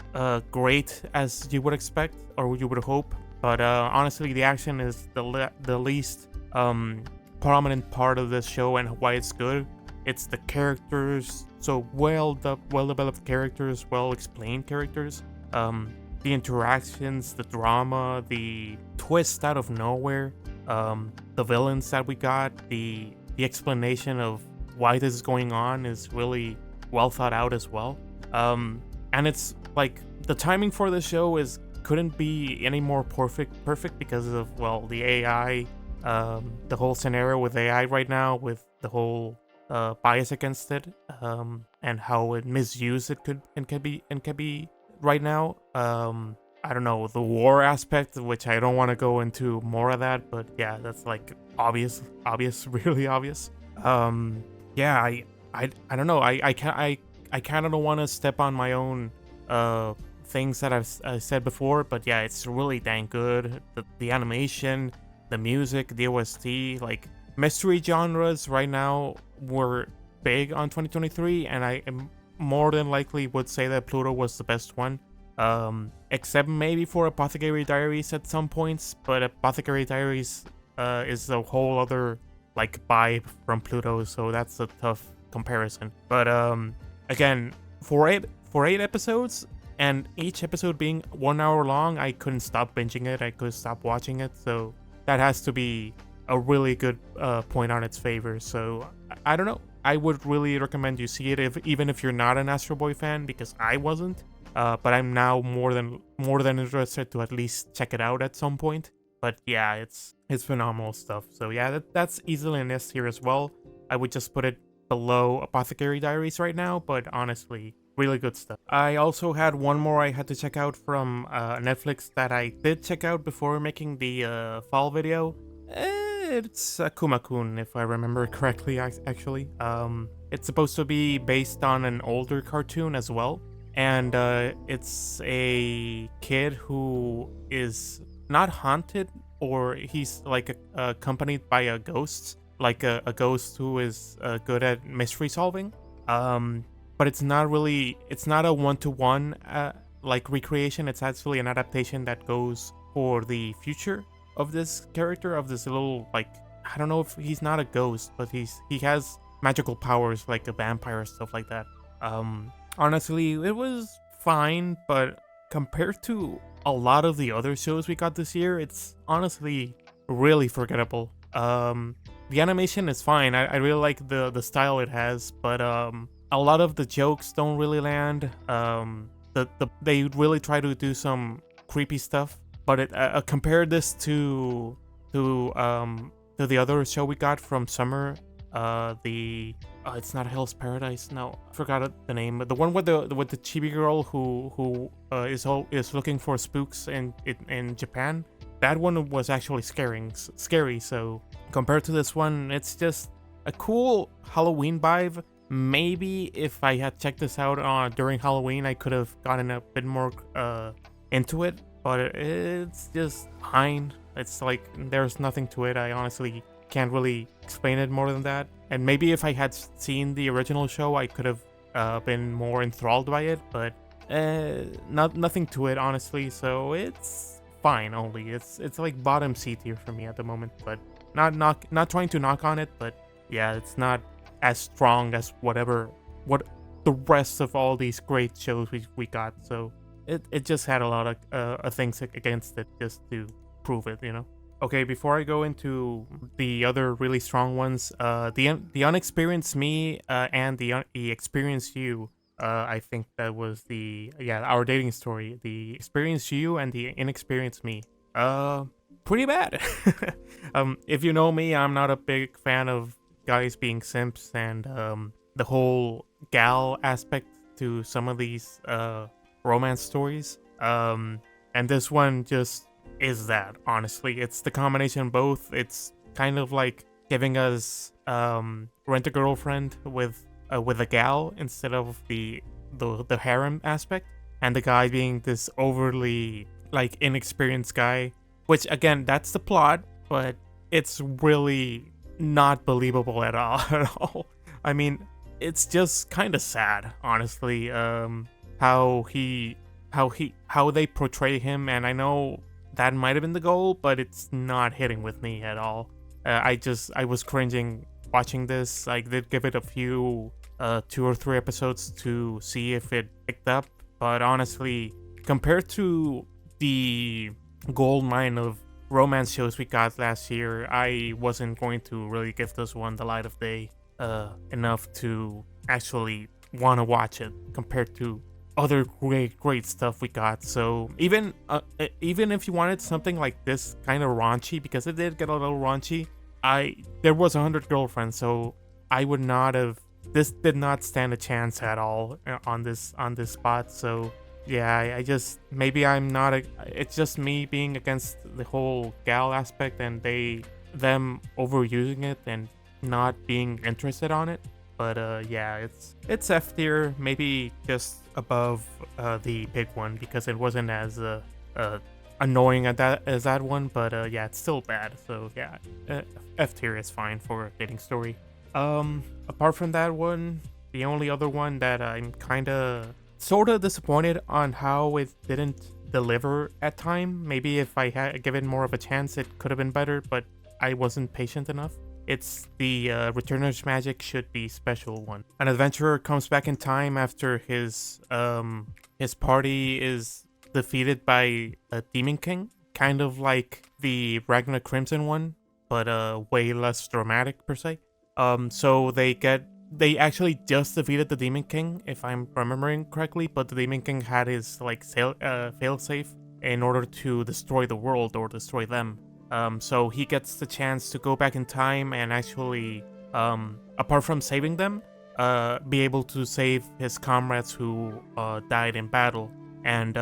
S1: great as you would expect or you would hope, but honestly, the action is the least prominent part of this show, and why it's good. It's the characters, so well developed characters, well explained characters. The interactions, the drama, the twist out of nowhere, the villains that we got, the explanation of why this is going on is really well thought out as well. And it's like the timing for the show couldn't be any more perfect because of, well, the AI, the whole scenario with AI right now, with the whole bias against it, and how misused it can be right now. I don't know, the war aspect, which I don't want to go into more of that, but yeah, that's like obvious, really obvious. Yeah, I don't know. I kind of don't want to step on my own things that I've said before, but yeah, it's really dang good. The animation, the music, the OST, like mystery genres right now were big on 2023, and I more than likely would say that Pluto was the best one. Except maybe for Apothecary Diaries at some points, but Apothecary Diaries is a whole other like vibe from Pluto, so that's a tough comparison. But again, for eight episodes, and each episode being 1 hour long, I couldn't stop binging it. I couldn't stop watching it, so that has to be a really good point on its favor. So I don't know. I would really recommend you see it, even if you're not an Astro Boy fan, because I wasn't. But I'm now more than interested to at least check it out at some point. But yeah, it's phenomenal stuff. So yeah, that's easily an S tier as well. I would just put it below Apothecary Diaries right now, but honestly, really good stuff. I also had one more I had to check out from Netflix that I did check out before making the fall video. It's Akuma-kun, if I remember correctly, actually. It's supposed to be based on an older cartoon as well. And it's a kid who is not haunted, or he's like accompanied by a ghost, like a ghost who is good at mystery solving. But it's not a one-to-one like recreation. It's actually an adaptation that goes for the future of this character, of this little, like, I don't know if he's not a ghost, but he has magical powers like a vampire, stuff like that. Honestly, it was fine, but compared to a lot of the other shows we got this year, it's honestly really forgettable. The animation is fine. I really like the style it has, but a lot of the jokes don't really land. They really try to do some creepy stuff, but it compare this to the other show we got from summer. It's not Hell's Paradise. No, I forgot the name. But the one with the chibi girl who is looking for spooks in Japan. That one was actually scary. So compared to this one, it's just a cool Halloween vibe. Maybe if I had checked this out during Halloween, I could have gotten a bit more into it. But it's just fine. It's like there's nothing to it. I honestly can't really explain it more than that. And maybe if I had seen the original show, I could have been more enthralled by it. But nothing to it, honestly. So it's fine. Only it's like bottom C tier for me at the moment. But not trying to knock on it. But yeah, it's not as strong as what the rest of all these great shows we got. So it just had a lot of things against it just to prove it, you know. Okay, before I go into the other really strong ones, the unexperienced me and the experienced you, I think that was our dating story. The experienced you and the inexperienced me, pretty bad. If you know me, I'm not a big fan of guys being simps and the whole gal aspect to some of these romance stories. And this one just is that, honestly. It's the combination of both. It's kind of like giving us Rent a Girlfriend with a gal instead of the harem aspect, and the guy being this overly like inexperienced guy, which again, that's the plot, but it's really not believable at all. I mean, it's just kind of sad, honestly, how they portray him, and I know that might have been the goal, but it's not hitting with me at all. I was cringing watching this. I did give it a few 2 or 3 episodes to see if it picked up, but honestly, compared to the gold mine of romance shows we got last year, I wasn't going to really give this one the light of day enough to actually want to watch it compared to other great stuff we got. So even if you wanted something like this kind of raunchy, because it did get a little raunchy, there was 100 Girlfriends, so I would not have. This did not stand a chance at all on this spot. So yeah, I just, maybe I'm not it's just me being against the whole gal aspect and them overusing it and not being interested on it. But yeah, it's F tier, maybe just above the big one, because it wasn't as annoying as that one. But yeah, it's still bad. So yeah, F tier is fine for a dating story. Apart from that one, the only other one that I'm sort of disappointed on how it didn't deliver at time. Maybe if I had given more of a chance, it could have been better, but I wasn't patient enough. It's the Returner's Magic Should Be Special one. An adventurer comes back in time after his party is defeated by a Demon King, kind of like the Ragna Crimson one, but way less dramatic per se. So they actually just defeated the Demon King, if I'm remembering correctly, but the Demon King had his like failsafe in order to destroy the world or destroy them. So he gets the chance to go back in time and actually, apart from saving them, be able to save his comrades who died in battle. And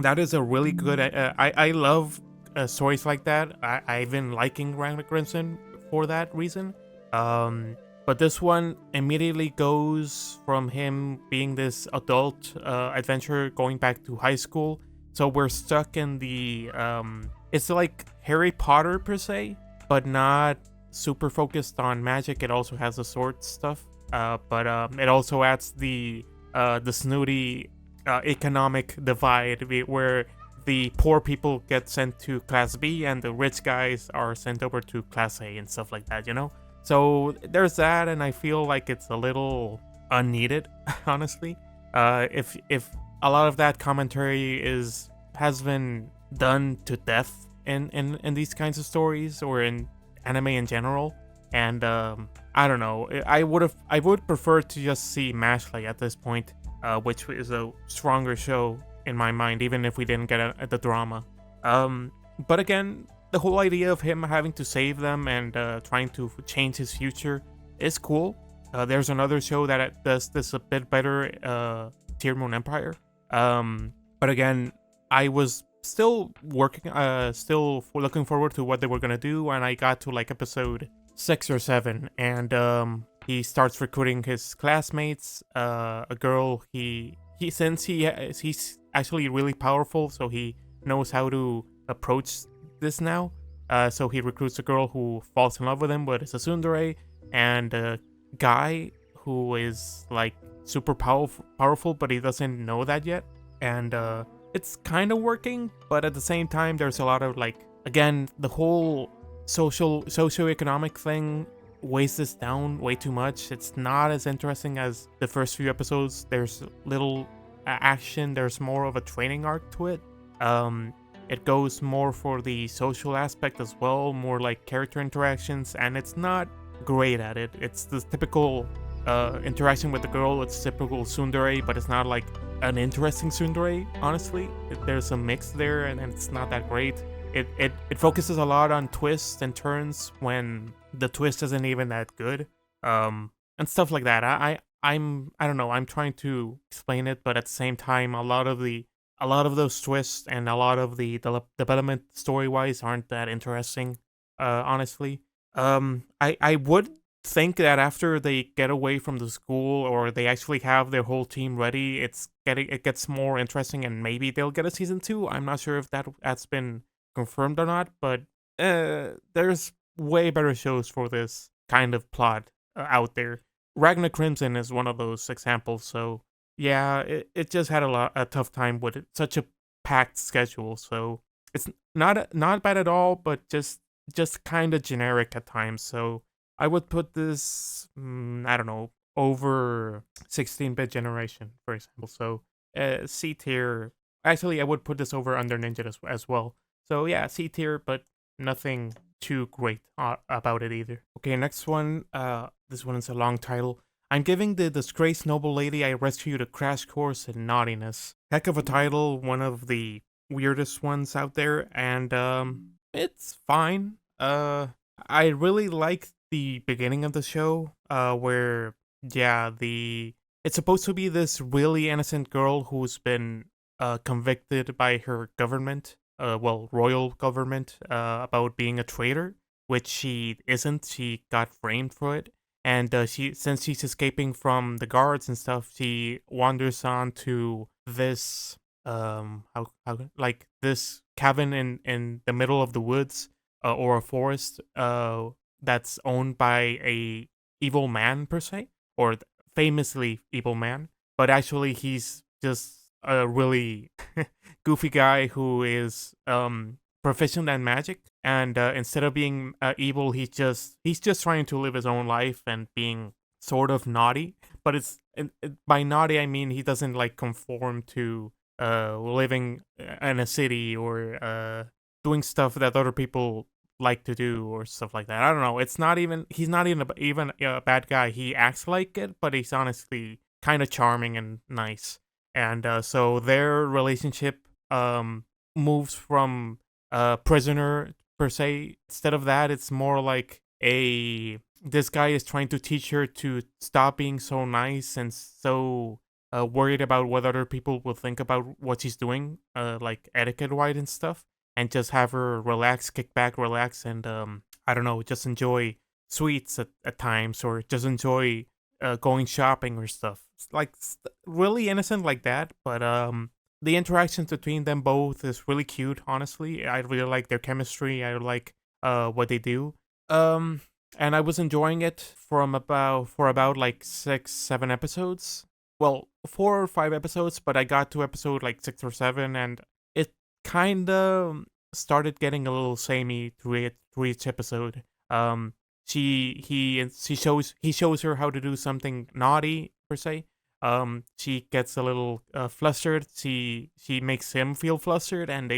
S1: that is a really good. I love stories like that. I've been liking Ragna Crimson for that reason. But this one immediately goes from him being this adult adventurer going back to high school. So we're stuck in the it's like Harry Potter per se, but not super focused on magic. It also has the sword stuff, but it also adds the snooty economic divide where the poor people get sent to Class B and the rich guys are sent over to Class A and stuff like that, you know? So there's that, and I feel like it's a little unneeded, honestly. If a lot of that commentary has been done to death in these kinds of stories or in anime in general, and I don't know. I would prefer to just see Mashley at this point, which is a stronger show in my mind, even if we didn't get the drama. But again, the whole idea of him having to save them and trying to change his future is cool. There's another show that does this a bit better, Tearmoon Empire. But again, I was still looking forward to what they were gonna do, and I got to like episode 6 or 7, and he starts recruiting his classmates. A girl since he's actually really powerful, so he knows how to approach this now. So he recruits a girl who falls in love with him, but it's a tsundere, and a guy who is like super powerful, but he doesn't know that yet. And it's kind of working, but at the same time, there's a lot of like, again, the whole socioeconomic thing weighs this down way too much. It's not as interesting as the first few episodes. There's little action. There's more of a training arc to it. It goes more for the social aspect as well, more like character interactions, and it's not great at it. It's the typical interaction with the girl. It's typical tsundere, but it's not like an interesting tsundere, honestly. There's a mix there, and it's not that great. It focuses a lot on twists and turns when the twist isn't even that good, and stuff like that. I don't know. I'm trying to explain it, but at the same time, a lot of those twists and a lot of the development story-wise aren't that interesting, honestly. I would think that after they get away from the school or they actually have their whole team ready, it gets more interesting, and maybe they'll get a season 2. I'm not sure if that's been confirmed or not, but there's way better shows for this kind of plot out there. Ragna Crimson is one of those examples, so yeah, it just had a tough time with such a packed schedule. So it's not bad at all, but just kind of generic at times. So I would put this, I don't know, over 16-bit generation, for example. So C tier. Actually, I would put this over Under Ninja as well. So yeah, C tier, but nothing too great about it either. Okay, next one. This one is a long title. I'm giving the disgraced noble lady I rescued a crash course in naughtiness. Heck of a title, one of the weirdest ones out there, and it's fine. I really like the beginning of the show, where it's supposed to be this really innocent girl who's been convicted by her government, royal government, about being a traitor, which she isn't. She got framed for it. And since she's escaping from the guards and stuff, she wanders on to this this cabin in the middle of the woods, or a forest, that's owned by a evil man per se, or famously evil man. But actually, he's just a really goofy guy who is proficient at magic, and instead of being evil, he's just trying to live his own life and being sort of naughty. But by naughty, I mean he doesn't like conform to living in a city or doing stuff that other people like to do or stuff like that. I don't know. He's not even a bad guy. He acts like it, but he's honestly kind of charming and nice. And so their relationship moves from prisoner per se. Instead of that, it's more like this guy is trying to teach her to stop being so nice and so worried about what other people will think about what she's doing, like etiquette wise and stuff, and just have her relax, kick back, relax, and I don't know, just enjoy sweets at times, or just enjoy going shopping or stuff. It's like really innocent like that, but the interactions between them both is really cute. Honestly, I really like their chemistry. I like what they do. Um, and I was enjoying it for about like 6, 7 episodes. Well, 4 or 5 episodes, but I got to episode like 6 or 7, and it kind of started getting a little samey through each episode. Um, he shows her how to do something naughty per se. She gets a little flustered. She makes him feel flustered, and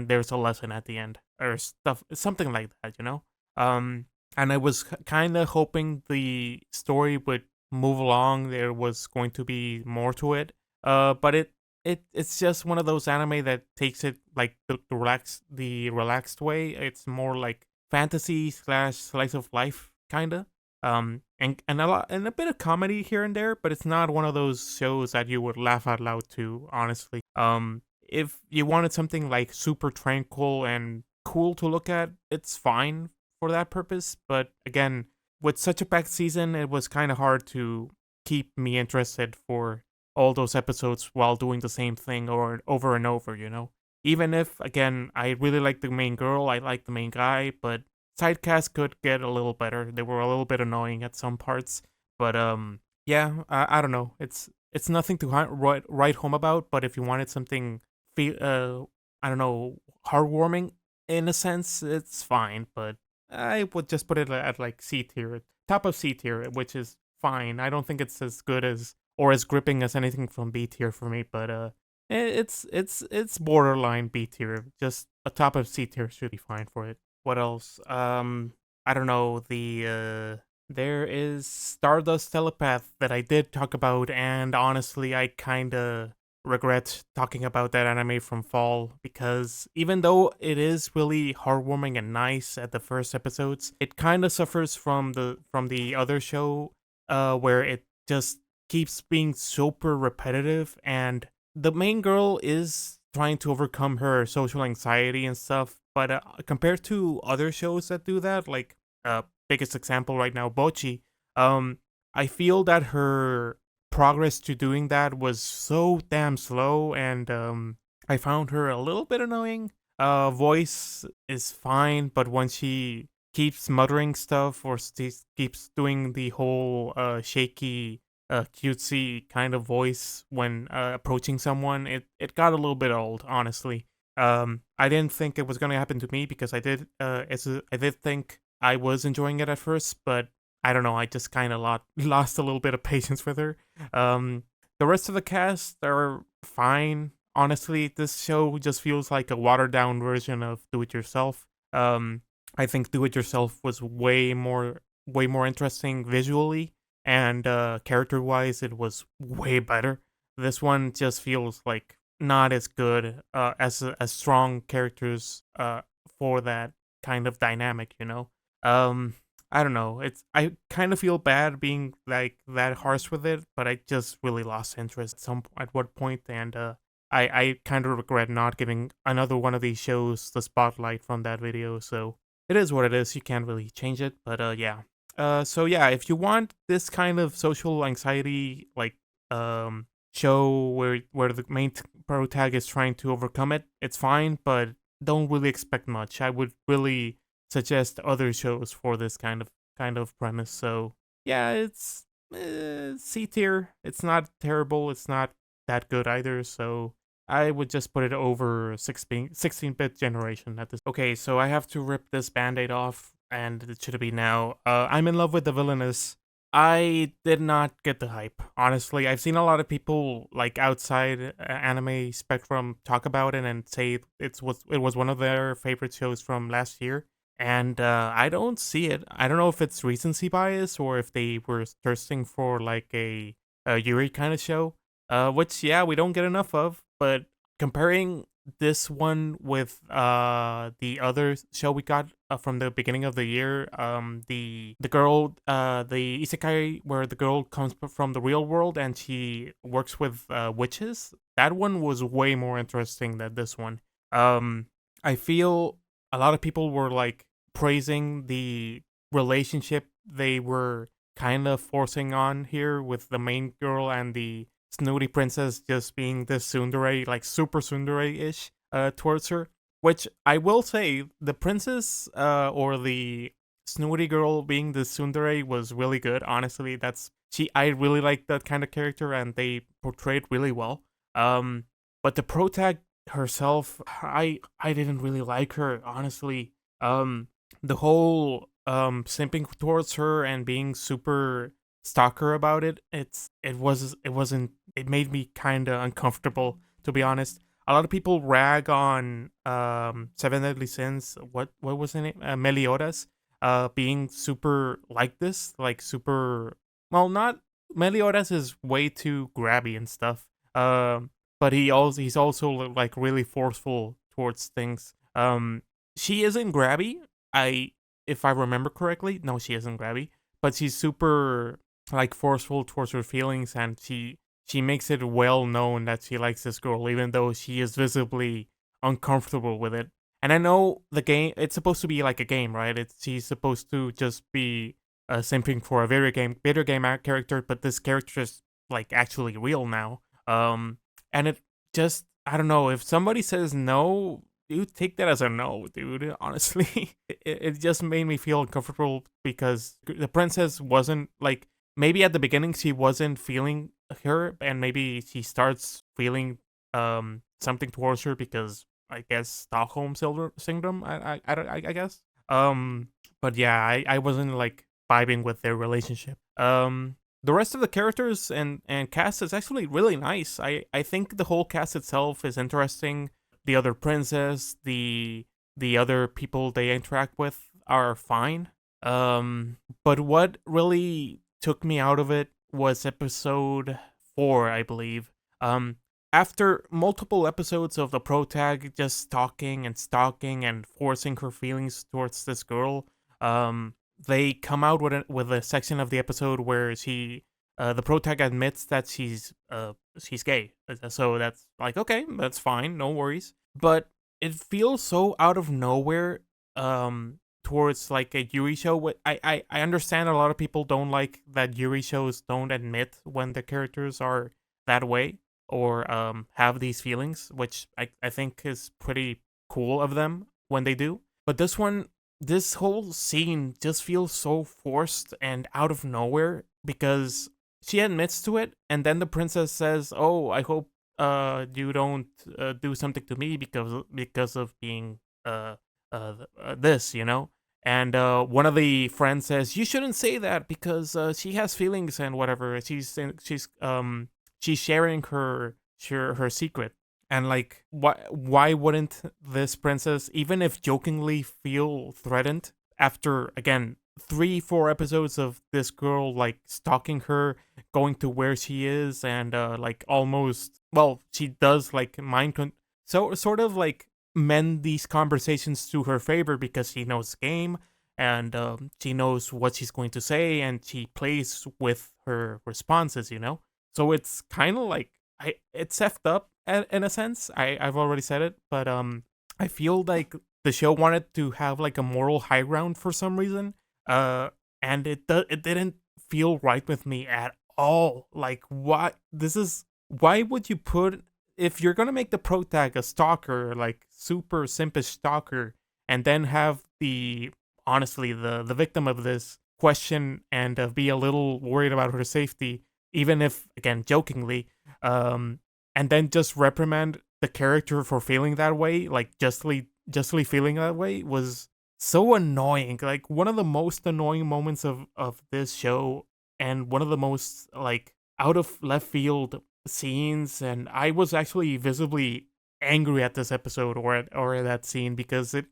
S1: there's a lesson at the end or stuff, something like that, you know. Um, and I was kind of hoping the story would move along. There was going to be more to it. But it's just one of those anime that takes it like the relaxed way. It's more like fantasy slash slice of life kinda. And a lot and a bit of comedy here and there, but it's not one of those shows that you would laugh out loud to, honestly. If you wanted something like super tranquil and cool to look at, it's fine for that purpose. But again, with such a packed season, it was kind of hard to keep me interested for all those episodes while doing the same thing or over and over, you know? Even if, again, I really like the main girl, I like the main guy, but sidecast could get a little better. They were a little bit annoying at some parts, but yeah, I don't know. It's nothing to write home about. But if you wanted something, I don't know, heartwarming in a sense, it's fine. But I would just put it at like C tier, top of C tier, which is fine. I don't think it's as good as or as gripping as anything from B tier for me, but it's borderline B tier. Just a top of C tier should be fine for it. What else? I don't know. There is Stardust Telepath that I did talk about, and honestly, I kinda regret talking about that anime from fall because even though it is really heartwarming and nice at the first episodes, it kind of suffers from the other show, where it just keeps being super repetitive, and the main girl is trying to overcome her social anxiety and stuff, but compared to other shows that do that, like biggest example right now, Bochi, um, I feel that her progress to doing that was so damn slow, and I found her a little bit annoying. Voice is fine, but when she keeps muttering stuff or keeps doing the whole shaky, cutesy kind of voice when approaching someone, it got a little bit old, honestly. I didn't think it was gonna happen to me because I did think I was enjoying it at first, but I don't know. I just kind of lost a little bit of patience with her. The rest of the cast are fine. Honestly, this show just feels like a watered down version of Do It Yourself. I think Do It Yourself was way more interesting visually, and character wise, it was way better. This one just feels like not as good as strong characters for that kind of dynamic, you know. Um, I don't know. I kind of feel bad being like that harsh with it, but I just really lost interest at what point, and I kind of regret not giving another one of these shows the spotlight from that video. So it is what it is. You can't really change it, but yeah. So yeah, if you want this kind of social anxiety like show where the main protagonist is trying to overcome it, it's fine, but don't really expect much. I would really suggest other shows for this kind of premise. So yeah, it's C tier. It's not terrible. It's not that good either. So I would just put it over 16-bit generation at this. Okay, so I have to rip this band-aid off, and it should be now. I'm in love with the Villainess. I did not get the hype. Honestly, I've seen a lot of people like outside anime spectrum talk about it and say it was one of their favorite shows from last year, and I don't see it. I don't know if it's recency bias or if they were thirsting for like a Yuri kind of show, which yeah we don't get enough of. But comparing this one with the other show we got from the beginning of the year, the girl, the isekai where the girl comes from the real world and she works with witches. That one was way more interesting than this one. um I feel a lot of people were like praising the relationship they were kind of forcing on here with the main girl and the snooty princess just being this tsundere, like super tsundere-ish towards her. Which I will say, the princess or the snooty girl being the tsundere was really good. Honestly, I really like that kind of character, and they portrayed really well. Um, but the protag herself, I didn't really like her, honestly. The whole simping towards her and being super stalker about it, it made me kind of uncomfortable, to be honest. A lot of people rag on Seven Deadly Sins. What was the name? Meliodas, being super like this, like super. Well, not Meliodas is way too grabby and stuff. But he's also like really forceful towards things. She isn't grabby. I If I remember correctly, no, she isn't grabby, but she's super like forceful towards her feelings, and she makes it well known that she likes this girl, even though she is visibly uncomfortable with it. And I know the game, it's supposed to be like a game, right? She's supposed to just be simping for a video game character, but this character is like actually real now. And it just, I don't know, if somebody says no, you take that as a no, dude. Honestly, it just made me feel uncomfortable because the princess wasn't like, maybe at the beginning she wasn't feeling her, and maybe she starts feeling something towards her because I guess Stockholm syndrome. I guess. But yeah, I wasn't like vibing with their relationship. The rest of the characters and cast is actually really nice. I think the whole cast itself is interesting. The other princess, the other people they interact with are fine. But what really took me out of it was episode 4, I believe. After multiple episodes of the protag just stalking and forcing her feelings towards this girl, they come out with a section of the episode where the protag admits that she's gay. So that's like, okay, that's fine, no worries. But it feels so out of nowhere towards like a Yuri show. I understand a lot of people don't like that Yuri shows don't admit when the characters are that way or have these feelings, which I think is pretty cool of them when they do. But this whole scene just feels so forced and out of nowhere because she admits to it, and then the princess says, "Oh, I hope you don't do something to me because of being this, you know." And one of the friends says, "You shouldn't say that because she has feelings and whatever. She's sharing her secret." And like, why wouldn't this princess, even if jokingly, feel threatened after again 3-4 episodes of this girl like stalking her, going to where she is, and like almost, well, she does like so sort of like mend these conversations to her favor because she knows the game, and she knows what she's going to say, and she plays with her responses, you know. So it's kind of like it's effed up in a sense. I've already said it, but I feel like the show wanted to have like a moral high ground for some reason, uh, and it didn't feel right with me at all. Like, why would you put, if you're gonna make the protag a stalker, like super simpish stalker, and then have the victim of this question and be a little worried about her safety, even if again jokingly, and then just reprimand the character for feeling that way, like justly feeling that way, was so annoying. Like one of the most annoying moments of this show, and one of the most like out of left field scenes. And I was actually visibly angry at this episode or at that scene because it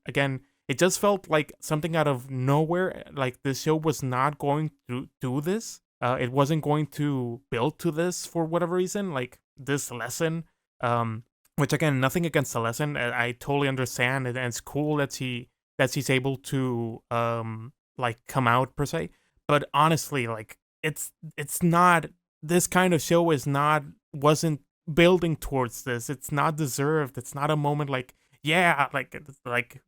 S1: just felt like something out of nowhere. Like this show was not going to do this. It wasn't going to build to this for whatever reason. Like this lesson. which again, nothing against the lesson. I totally understand, and it's cool that he's able to like come out per se. But honestly, like it's not, this kind of show is not, wasn't building towards this. It's not deserved. It's not a moment like, yeah, like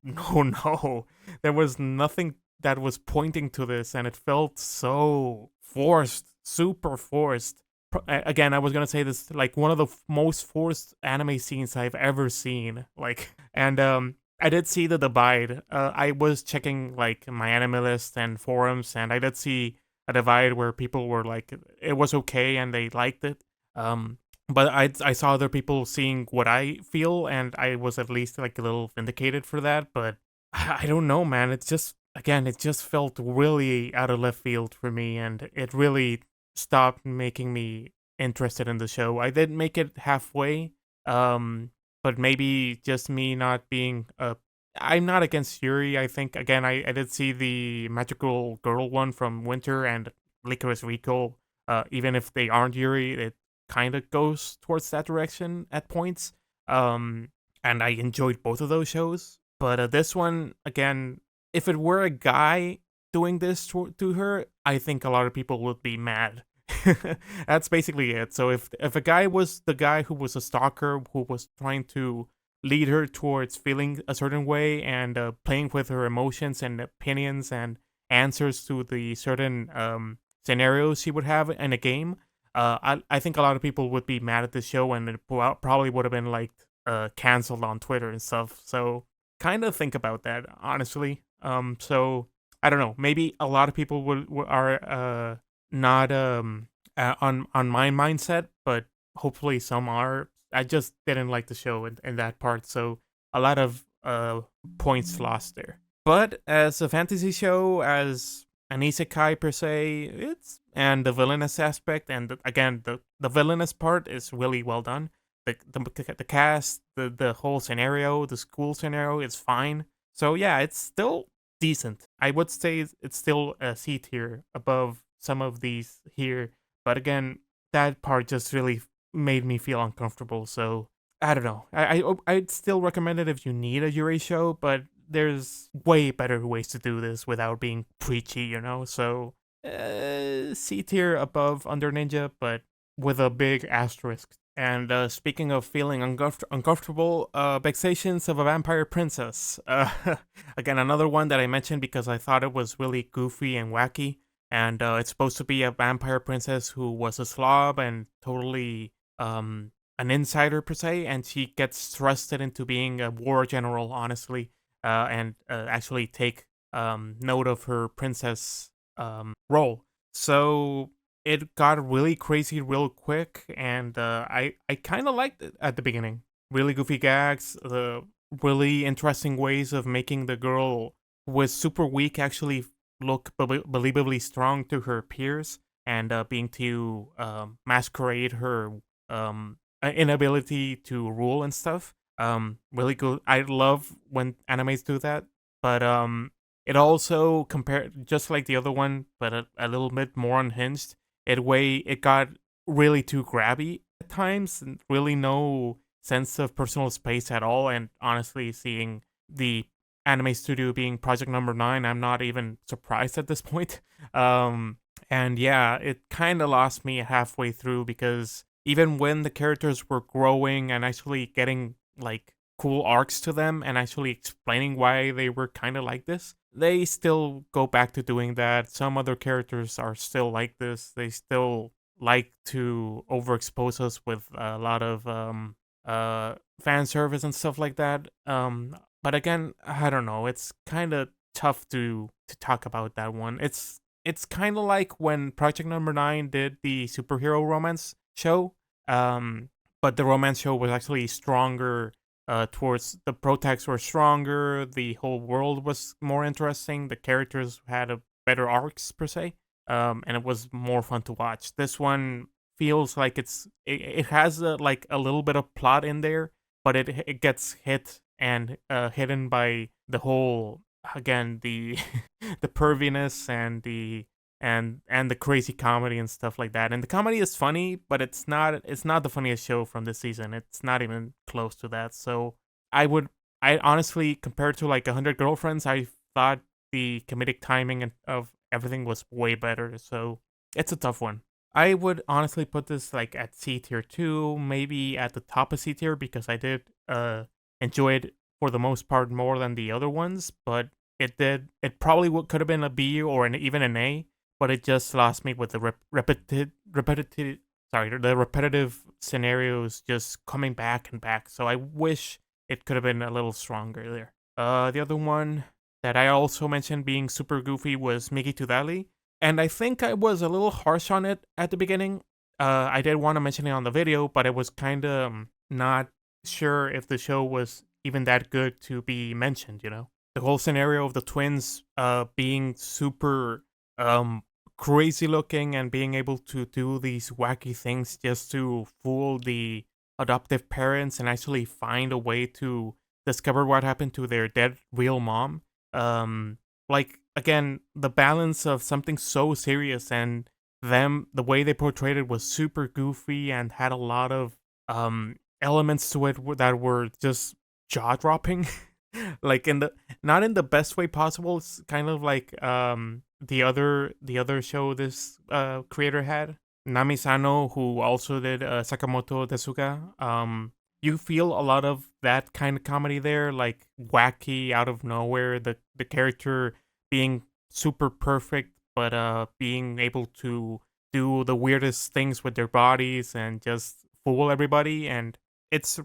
S1: no. There was nothing that was pointing to this, and it felt so forced, super forced. Again, I was gonna say this, like one of the most forced anime scenes I've ever seen. Like, and I did see the divide. I was checking like my anime list and forums, and I did see a divide where people were like, it was okay and they liked it. But I saw other people seeing what I feel, and I was at least like a little vindicated for that. But I don't know, man. It's just, again, it just felt really out of left field for me, and it really stopped making me interested in the show. I did make it halfway, but maybe just me not being I'm not against Yuri. I think, again, I did see the magical girl one from Winter and Licorice Recall. Even if they aren't Yuri, it kind of goes towards that direction at points. And I enjoyed both of those shows. But this one, again, if it were a guy doing this to her, I think a lot of people would be mad. That's basically it. So if a guy was the guy who was a stalker, who was trying to lead her towards feeling a certain way and playing with her emotions and opinions and answers to the certain scenarios she would have in a game, I think a lot of people would be mad at the show, and it probably would have been like canceled on Twitter and stuff. So kind of think about that, honestly. So I don't know. Maybe a lot of people are not on my mindset, but hopefully some are. I just didn't like the show in that part, so a lot of points lost there. But as a fantasy show, as an isekai per se, it's, and the villainous aspect, and again the villainous part is really well done. The cast, the whole scenario, the school scenario is fine. So yeah, it's still decent. I would say it's still a C tier above some of these here, but again, that part just really made me feel uncomfortable. So I don't know. I'd still recommend it if you need a Yuri show, but there's way better ways to do this without being preachy, you know. So C tier above Under Ninja, but with a big asterisk. And speaking of feeling uncomfortable, Vexations of a Vampire Princess. Again, another one that I mentioned because I thought it was really goofy and wacky. And it's supposed to be a vampire princess who was a slob and totally an insider per se, and she gets thrusted into being a war general, honestly, and actually take note of her princess role. So it got really crazy real quick, and I kind of liked it at the beginning. Really goofy gags, the really interesting ways of making the girl who was super weak actually look believably strong to her peers, and being to masquerade her inability to rule and stuff. Really good. I love when animes do that, but it also compared just like the other one, but a little bit more unhinged. It got really too grabby at times, and really no sense of personal space at all. And honestly, seeing the anime studio being Project Number 9, I'm not even surprised at this point. And yeah, it kind of lost me halfway through, because even when the characters were growing and actually getting like cool arcs to them and actually explaining why they were kind of like this, they still go back to doing that. Some other characters are still like this. They still like to overexpose us with a lot of fan service and stuff like that. But again, I don't know. It's kind of tough to talk about that one. It's kind of like when Project Number 9 did the superhero romance show, but the romance show was actually stronger. Towards the protagonists were stronger, the whole world was more interesting, the characters had a better arcs per se, and it was more fun to watch. This one feels like it has like a little bit of plot in there, but it gets hit and hidden by the whole, again, the the perviness and and the crazy comedy and stuff like that. And the comedy is funny, but it's not the funniest show from this season. It's not even close to that. So I honestly, compared to like 100 Girlfriends, I thought the comedic timing of everything was way better. So it's a tough one. I would honestly put this like at C tier 2, maybe at the top of C tier, because I did enjoy it for the most part more than the other ones, but it probably could have been a B or even an A, but it just lost me with the repetitive scenarios just coming back and back. So I wish it could have been a little stronger there. The other one that I also mentioned being super goofy was Migi to Dali, and I think I was a little harsh on it at the beginning. I did want to mention it on the video, but I was kind of not sure if the show was even that good to be mentioned, you know? The whole scenario of the twins being super crazy looking and being able to do these wacky things just to fool the adoptive parents and actually find a way to discover what happened to their dead real mom. Like, again, the balance of something so serious and the way they portrayed it was super goofy and had a lot of elements to it that were just jaw-dropping. Like, not in the best way possible. It's kind of like the other show this creator had, Nami Sano, who also did Sakamoto Tezuka. You feel a lot of that kind of comedy there, like wacky out of nowhere, the character being super perfect, but being able to do the weirdest things with their bodies and just fool everybody. And it's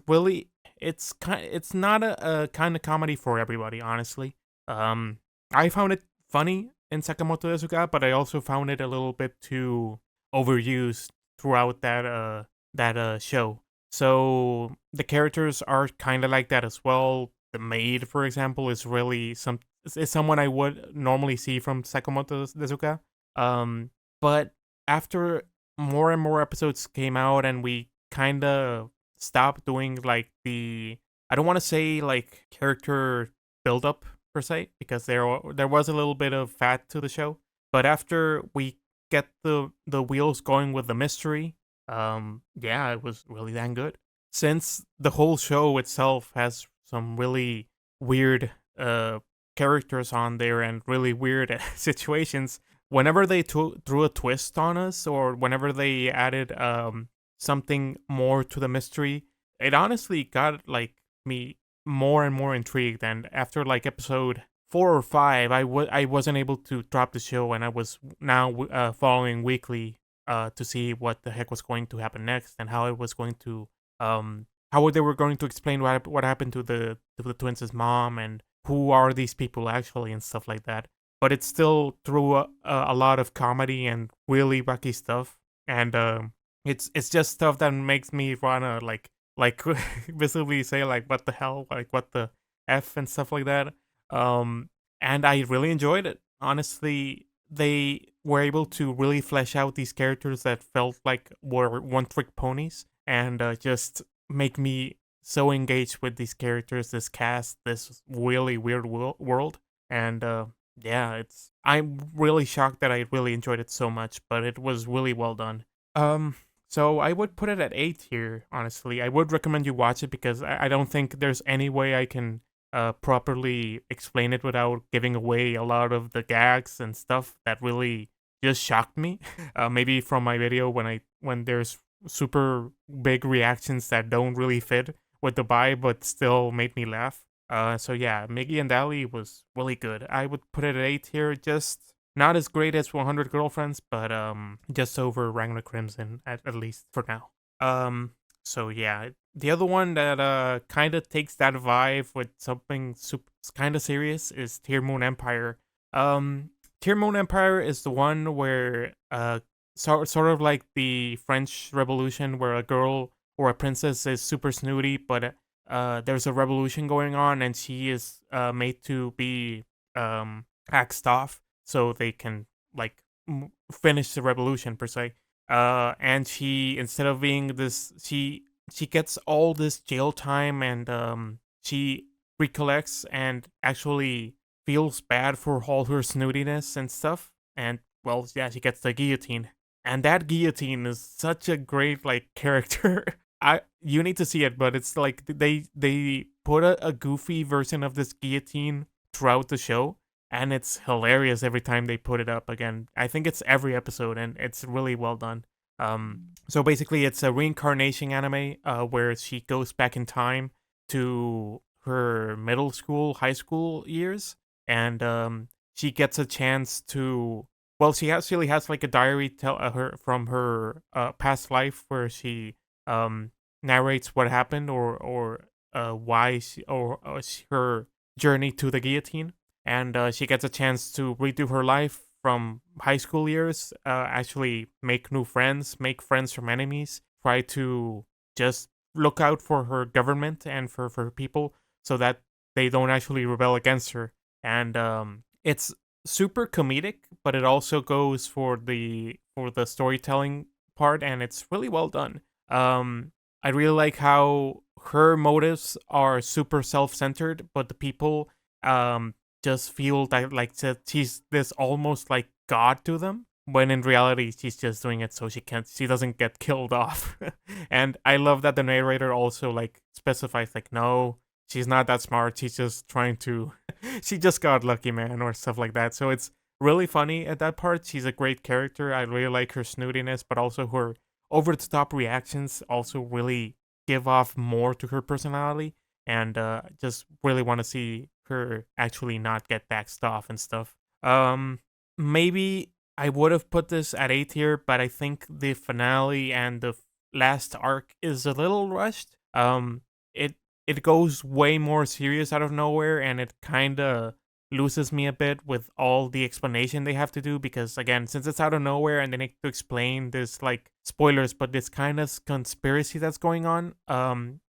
S1: not a kind of comedy for everybody, honestly. I found it funny in Sakamoto Tezuka, but I also found it a little bit too overused throughout that show. So the characters are kind of like that as well. The maid, for example, is really is someone I would normally see from Sakamoto Tezuka. But after more and more episodes came out and we kind of stopped doing like I don't want to say like character build up per se, because there was a little bit of fat to the show. But after we get the wheels going with the mystery, yeah, it was really dang good. Since the whole show itself has some really weird characters on there and really weird situations, whenever they threw a twist on us, or whenever they added something more to the mystery, it honestly got like me more and more intrigued. And after like episode 4 or 5, I wasn't able to drop the show, and I was now following weekly to see what the heck was going to happen next and how it was going to how they were going to explain what happened to the twins' mom and who are these people actually and stuff like that. But it still threw a lot of comedy and really wacky stuff, and it's just stuff that makes me wanna like visibly say like what the hell, like what the f and stuff like that. And I really enjoyed it. Honestly, they were able to really flesh out these characters that felt like were one-trick ponies, and just make me so engaged with these characters, this cast, this really weird world. And yeah, I'm really shocked that I really enjoyed it so much, but it was really well done. So I would put it at 8 here, honestly. I would recommend you watch it, because I don't think there's any way I can properly explain it without giving away a lot of the gags and stuff that really just shocked me. Maybe from my video when there's super big reactions that don't really fit with the vibe but still made me laugh. So yeah, Migi and Dali was really good. I would put it at 8 here, just not as great as 100 Girlfriends, but just over Ragna Crimson at least for now. So yeah, the other one that kind of takes that vibe with something kind of serious is Tearmoon Empire. Tearmoon Empire is the one where sort of like the French Revolution, where a girl or a princess is super snooty, but there's a revolution going on and she is made to be axed off so they can like finish the revolution per se. And she, instead of being this, she gets all this jail time, and she recollects and actually feels bad for all her snootiness and stuff, and well, yeah, she gets the guillotine. And that guillotine is such a great like character. You need to see it, but it's like they put a goofy version of this guillotine throughout the show, and it's hilarious every time they put it up again. I think it's every episode, and it's really well done. So basically, it's a reincarnation anime where she goes back in time to her middle school, high school years, and she gets a chance to. Well, she actually has like a diary tell her from her past life where she narrates what happened or why she or her journey to the guillotine, and she gets a chance to redo her life from high school years, actually make new friends, make friends from enemies, try to just look out for her government and for her people so that they don't actually rebel against her. And it's super comedic, but it also goes for the storytelling part, and it's really well done. I really like how her motives are super self-centered, but the people just feel that like that she's this almost like god to them, when in reality she's just doing it so she doesn't get killed off. And I love that the narrator also like specifies like, no, she's not that smart, she's just trying to she just got lucky, man, or stuff like that. So it's really funny at that part. She's a great character. I really like her snootiness, but also her over the top reactions also really give off more to her personality, and just really want to see her actually not get baxed off and stuff. Maybe I would have put this at A tier, but I think the finale and the last arc is a little rushed. It it goes way more serious out of nowhere, and it kind of loses me a bit with all the explanation they have to do, because again, since it's out of nowhere and they need to explain this, like, spoilers, but this kind of conspiracy that's going on,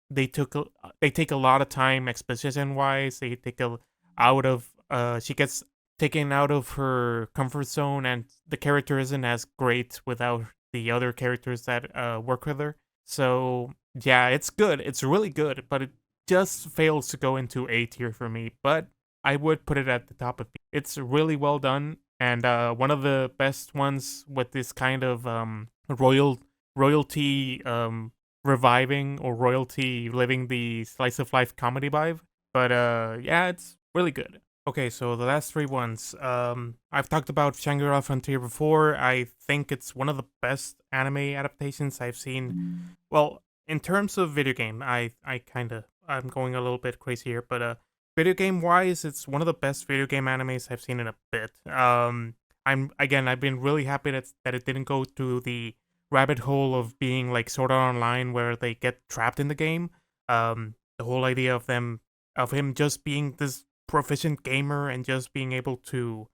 S1: they take a lot of time exposition wise. They take a out of she gets taken out of her comfort zone, and the character isn't as great without the other characters that work with her. So yeah, it's good, it's really good, but it just fails to go into A tier for me. But I would put it at the top of B. It's really well done, and one of the best ones with this kind of royalty reviving, or royalty living the slice of life comedy vibe. But yeah, it's really good. Okay, so the last three ones. I've talked about Shangri-La Frontier before. I think it's one of the best anime adaptations I've seen. Well, in terms of video game, I'm going a little bit crazy here, but video game wise, it's one of the best video game animes I've seen in a bit. I've been really happy that it didn't go to the rabbit hole of being like Sword Art Online, where they get trapped in the game. The whole idea of him just being this proficient gamer and just being able to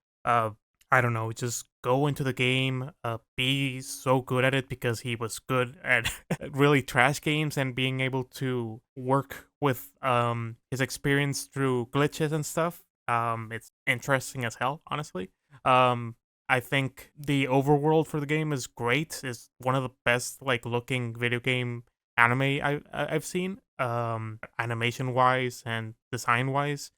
S1: I don't know, just go into the game, be so good at it because he was good at really trash games, and being able to work with his experience through glitches and stuff. It's interesting as hell, honestly. I think the overworld for the game is great. It's one of the best like looking video game anime I've seen, animation wise and design wise.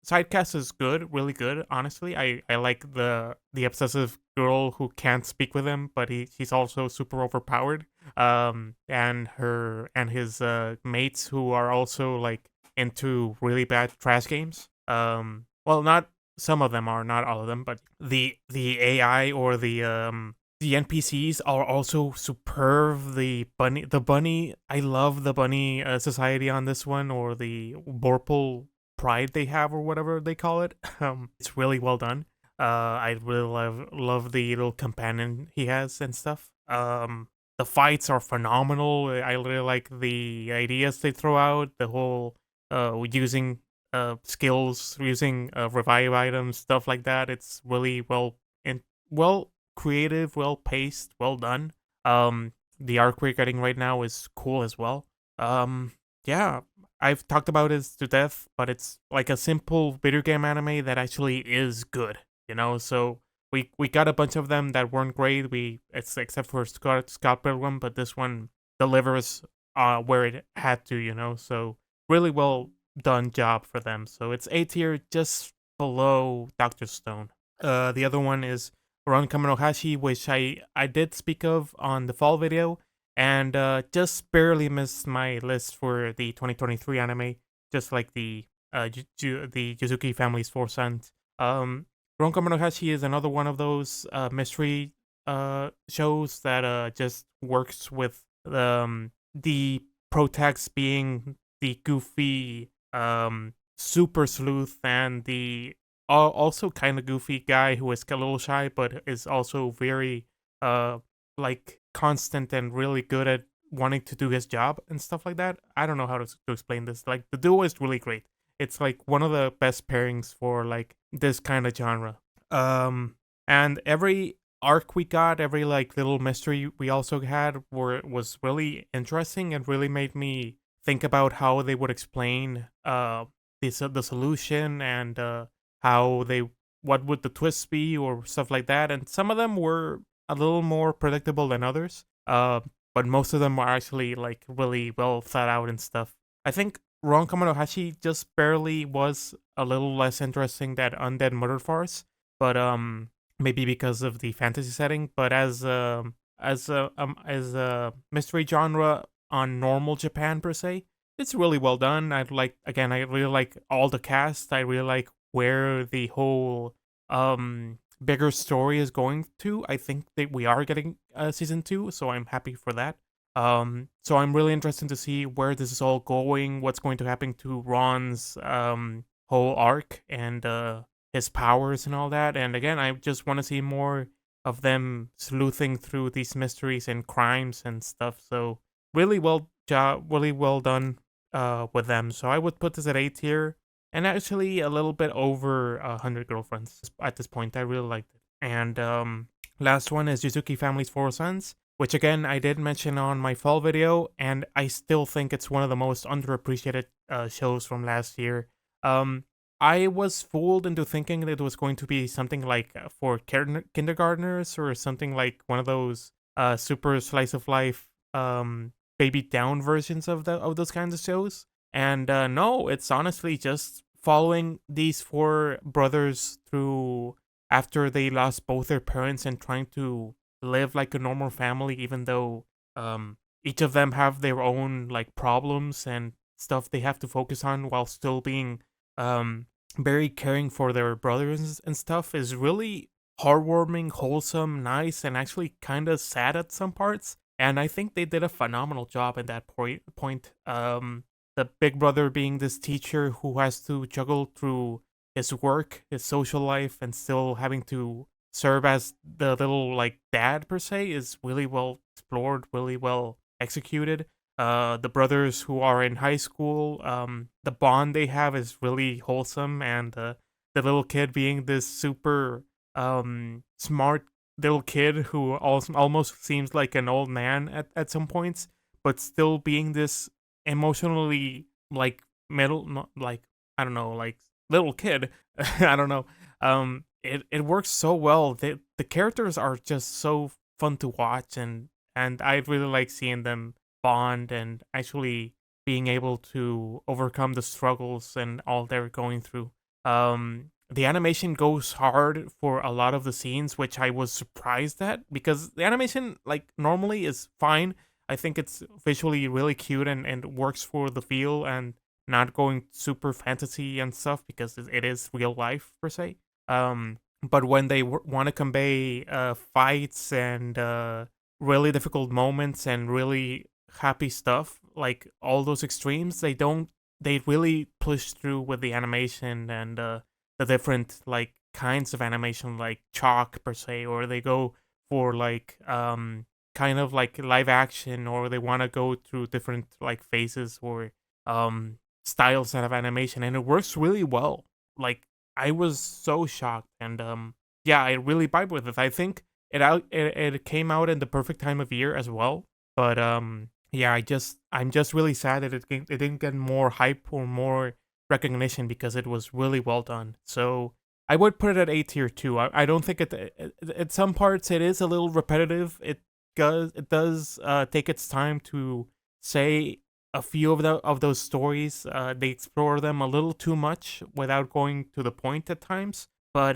S1: Sidecast is good, really good. Honestly, I like the obsessive girl who can't speak with him, but he's also super overpowered. And his mates who are also like into really bad trash games. Well, not some of them are, not all of them, but the AI or the NPCs are also superb. The bunny, I love the bunny society on this one, or the Borpal pride they have, or whatever they call it. It's really well done. I really love the little companion he has and stuff. The fights are phenomenal. I really like the ideas they throw out. The whole using skills, using revive items, stuff like that. It's really well creative, well paced, well done. The arc we're getting right now is cool as well. Yeah, I've talked about it to death, but it's like a simple video game anime that actually is good, you know? So we got a bunch of them that weren't great. It's except for Scott Pilgrim, but this one delivers where it had to, you know? So really well done job for them. So it's A tier, just below Dr. Stone. The other one is Run Kamonohashi, which I did speak of on the fall video, and just barely missed my list for the 2023 anime, just like the the Yuzuki family's four sons. Run Kamonohashi is another one of those mystery shows that just works with the protax being the goofy super sleuth and the also kind of goofy guy who is a little shy but is also very like constant and really good at wanting to do his job and stuff like that. I don't know how to explain this. Like the duo is really great. It's like one of the best pairings for like this kind of genre. And every arc we got, every like little mystery we also had was really interesting and really made me think about how they would explain the solution and how they what would the twists be or stuff like that. And some of them were a little more predictable than others. But most of them are actually like really well thought out and stuff. I think Ron Kamonohashi just barely was a little less interesting than Undead Murder Farce, but maybe because of the fantasy setting. But as a mystery genre on normal Japan per se, it's really well done. I really like all the cast. I really like where the whole bigger story is going to. I think that we are getting season 2, so I'm happy for that. So I'm really interested to see where this is all going, what's going to happen to Ron's whole arc and his powers and all that. And again, I just want to see more of them sleuthing through these mysteries and crimes and stuff. So really well done with them. So I would put this at A tier, and actually a little bit over 100 Girlfriends at this point. I really liked it. And last one is Yuzuki Family's Four Sons, which again I did mention on my fall video, and I still think it's one of the most underappreciated shows from last year. I was fooled into thinking that it was going to be something like for kindergartners or something like one of those super slice of life baby down versions of those kinds of shows. And no, it's honestly just following these four brothers through after they lost both their parents and trying to live like a normal family, even though each of them have their own like problems and stuff they have to focus on while still being very caring for their brothers and stuff, is really heartwarming, wholesome, nice, and actually kind of sad at some parts. And I think they did a phenomenal job in that point. The big brother being this teacher who has to juggle through his work, his social life, and still having to serve as the little like dad per se, is really well explored, really well executed. The brothers who are in high school, the bond they have is really wholesome, and the little kid being this super smart little kid who almost seems like an old man at some points, but still being this emotionally like middle, like I don't know, like little kid. I don't know. It works so well. The characters are just so fun to watch, and I really like seeing them bond and actually being able to overcome the struggles and all they're going through. The animation goes hard for a lot of the scenes, which I was surprised at, because the animation like normally is fine. I think it's visually really cute and works for the feel and not going super fantasy and stuff because it is real life per se. But when they want to convey fights and really difficult moments and really happy stuff, like all those extremes, they really push through with the animation and the different like kinds of animation, like chalk per se, or they go for like kind of like live action, or they want to go through different like phases or styles of animation, and it works really well. Like I was so shocked, and yeah, I really vibe with it. I think it came out in the perfect time of year as well. But yeah, I'm just really sad that it didn't get more hype or more recognition, because it was really well done. So I would put it at A tier too. I don't think at some parts it is a little repetitive. It does take its time to say a few of those stories. They explore them a little too much without going to the point at times. But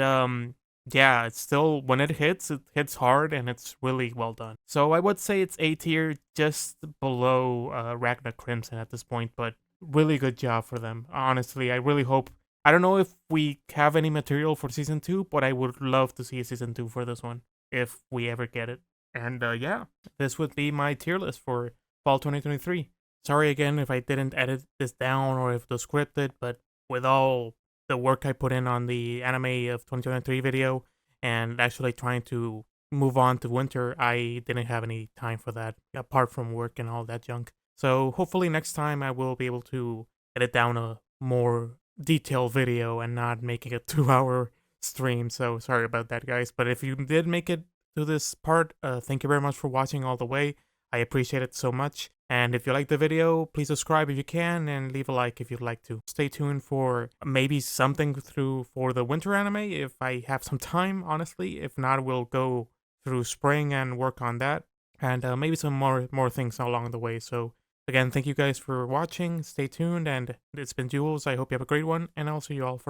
S1: yeah, it's still, when it hits hard and it's really well done. So I would say it's A tier, just below Ragna Crimson at this point, but really good job for them. Honestly, I really hope. I don't know if we have any material for season 2, but I would love to see a season 2 for this one if we ever get it. And yeah, this would be my tier list for fall 2023. Sorry again if I didn't edit this down or if it was scripted, but with all the work I put in on the anime of 2023 video and actually trying to move on to winter, I didn't have any time for that apart from work and all that junk. So hopefully next time I will be able to edit down a more detailed video and not making a 2-hour stream. So sorry about that, guys. But if you did make it to this part, thank you very much for watching all the way. I appreciate it so much. And if you like the video, please subscribe if you can and leave a like if you'd like to. Stay tuned for maybe something through for the winter anime if I have some time, honestly. If not, we'll go through spring and work on that. And maybe some more things along the way. So again, thank you guys for watching. Stay tuned, and it's been Jules. I hope you have a great one, and I'll see you all for